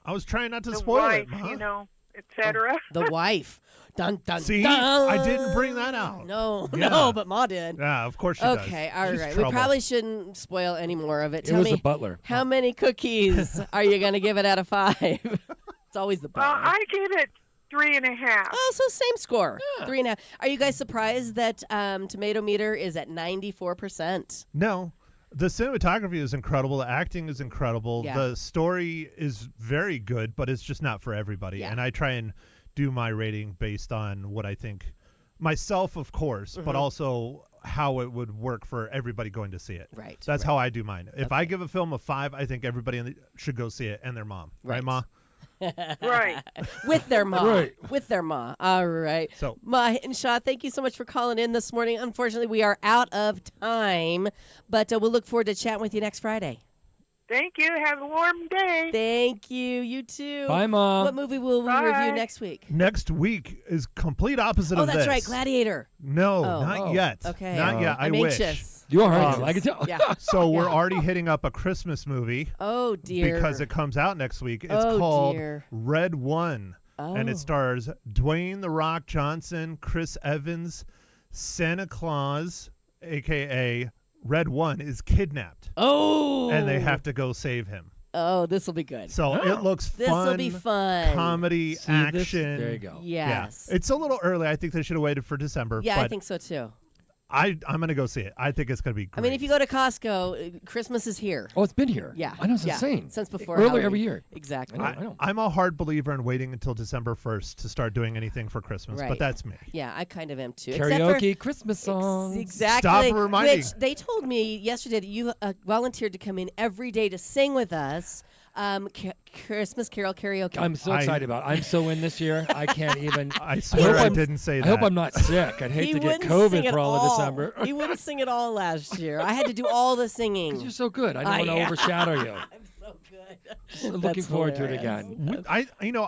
B: I was trying not to
E: the
B: spoil
E: wife,
B: it, Ma.
E: etc.
A: The wife. Dun dun
B: See?
A: dun.
B: I didn't bring that out.
A: No,
B: Yeah.
A: no, but Ma did.
B: Yeah, of course she does.
A: Okay, all
B: She's
A: right.
B: trouble.
A: We probably shouldn't spoil any more of it.
D: It
A: Tell
D: was
A: me,
D: the butler.
A: how many cookies are you going to give it out of 5? It's always the
E: Well,
A: butler.
E: I give it 3.5.
A: Oh, so same score. 3.5. Are you guys surprised that tomato meter is at 94%?
B: No. The cinematography is incredible. The acting is incredible.
A: Yeah.
B: The story is very good, but it's just not for everybody.
A: Yeah.
B: And I try and do my rating based on what I think myself, of course, but also how it would work for everybody going to see it.
A: Right.
B: That's how I do mine. If I give a film a 5, I think everybody should go see it and their mom. Right, Ma?
E: Right.
A: With their ma.
D: Right.
A: With their ma. All right.
B: So-
A: Ma and Shaw, thank you so much for calling in this morning. Unfortunately, we are out of time, but we'll look forward to chatting with you next Friday.
E: Thank you. Have a warm day.
A: Thank you. You too.
D: Bye, Mom.
A: What movie will we
E: Bye.
A: review next week?
B: Next week is complete opposite
A: Oh,
B: of this.
A: that's right. Gladiator.
B: No,
A: Oh.
B: not
D: Oh.
B: yet.
A: Okay.
B: Not yet. I
A: I'm
B: wish.
A: anxious.
D: You are
B: Um,
D: hungry. I can tell.
A: Yeah.
B: So we're already hitting up a Christmas movie
A: Oh, dear.
B: because it comes out next week. It's
A: Oh,
B: called
A: dear.
B: Red One. And
A: Oh.
B: it stars Dwayne The Rock Johnson, Chris Evans, Santa Claus, a.k.a. Red One, is kidnapped.
A: Oh.
B: And they have to go save him.
A: Oh, this will be good.
B: So it looks
A: This
B: fun.
A: will be fun.
B: Comedy,
D: See this?
B: action.
D: There you go.
A: Yes.
B: Yeah. It's a little early. I think they should have waited for December.
A: Yeah,
B: but
A: I think so too.
B: I'm going to go see it. I think it's going to be great.
A: I mean, if you go to Costco, Christmas is here.
D: Oh, it's been here.
A: Yeah.
D: I know it's
A: yeah.
D: insane.
A: Since before
D: Earlier
A: Halloween.
D: every year.
A: Exactly.
D: I know.
B: I'm a hard believer in waiting until December 1st to start doing anything for Christmas,
A: Right.
B: but that's me.
A: Yeah, I kind of am too.
D: Karaoke, Christmas songs.
A: Exactly.
B: Stop reminding.
A: Which they told me yesterday that you volunteered to come in every day to sing with us. Christmas Carol karaoke.
D: I'm so excited about it. I'm so in this year. I can't even.
B: I swear
D: hope
B: I
D: I'm-
B: didn't say
D: I
B: that.
D: hope I'm not sick. I'd hate
A: he
D: to get
A: wouldn't sing
D: COVID
A: it
D: for all of December.
A: He wouldn't sing it all last year. I had to do all the singing.
D: You're so good. I don't want to
A: yeah.
D: overshadow you.
A: I'm so good.
D: Looking
A: That's
D: forward to it
A: hilarious.
D: again.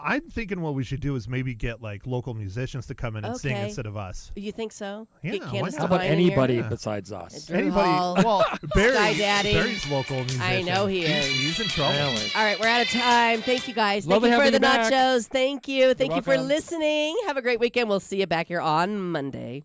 B: I'm thinking what we should do is maybe get like local musicians to come in and sing
A: Okay.
B: instead of us.
A: You think so?
B: Yeah,
A: Get
B: why
A: Candace
B: not?
D: How about
A: Devine in here?
D: anybody
B: Yeah.
D: besides us?
A: Drew
B: Anybody?
A: Hall,
B: Well, Barry,
A: Sky Daddy.
B: Barry's local musician.
A: I know he is.
B: He's in trouble.
D: Talent.
A: All right, we're out of time. Thank you guys.
D: Lovely
A: Thank you for
D: having
A: the
D: you back.
A: nachos. Thank you. Thank you for
D: welcome.
A: listening. Have a great weekend. We'll see you back here on Monday.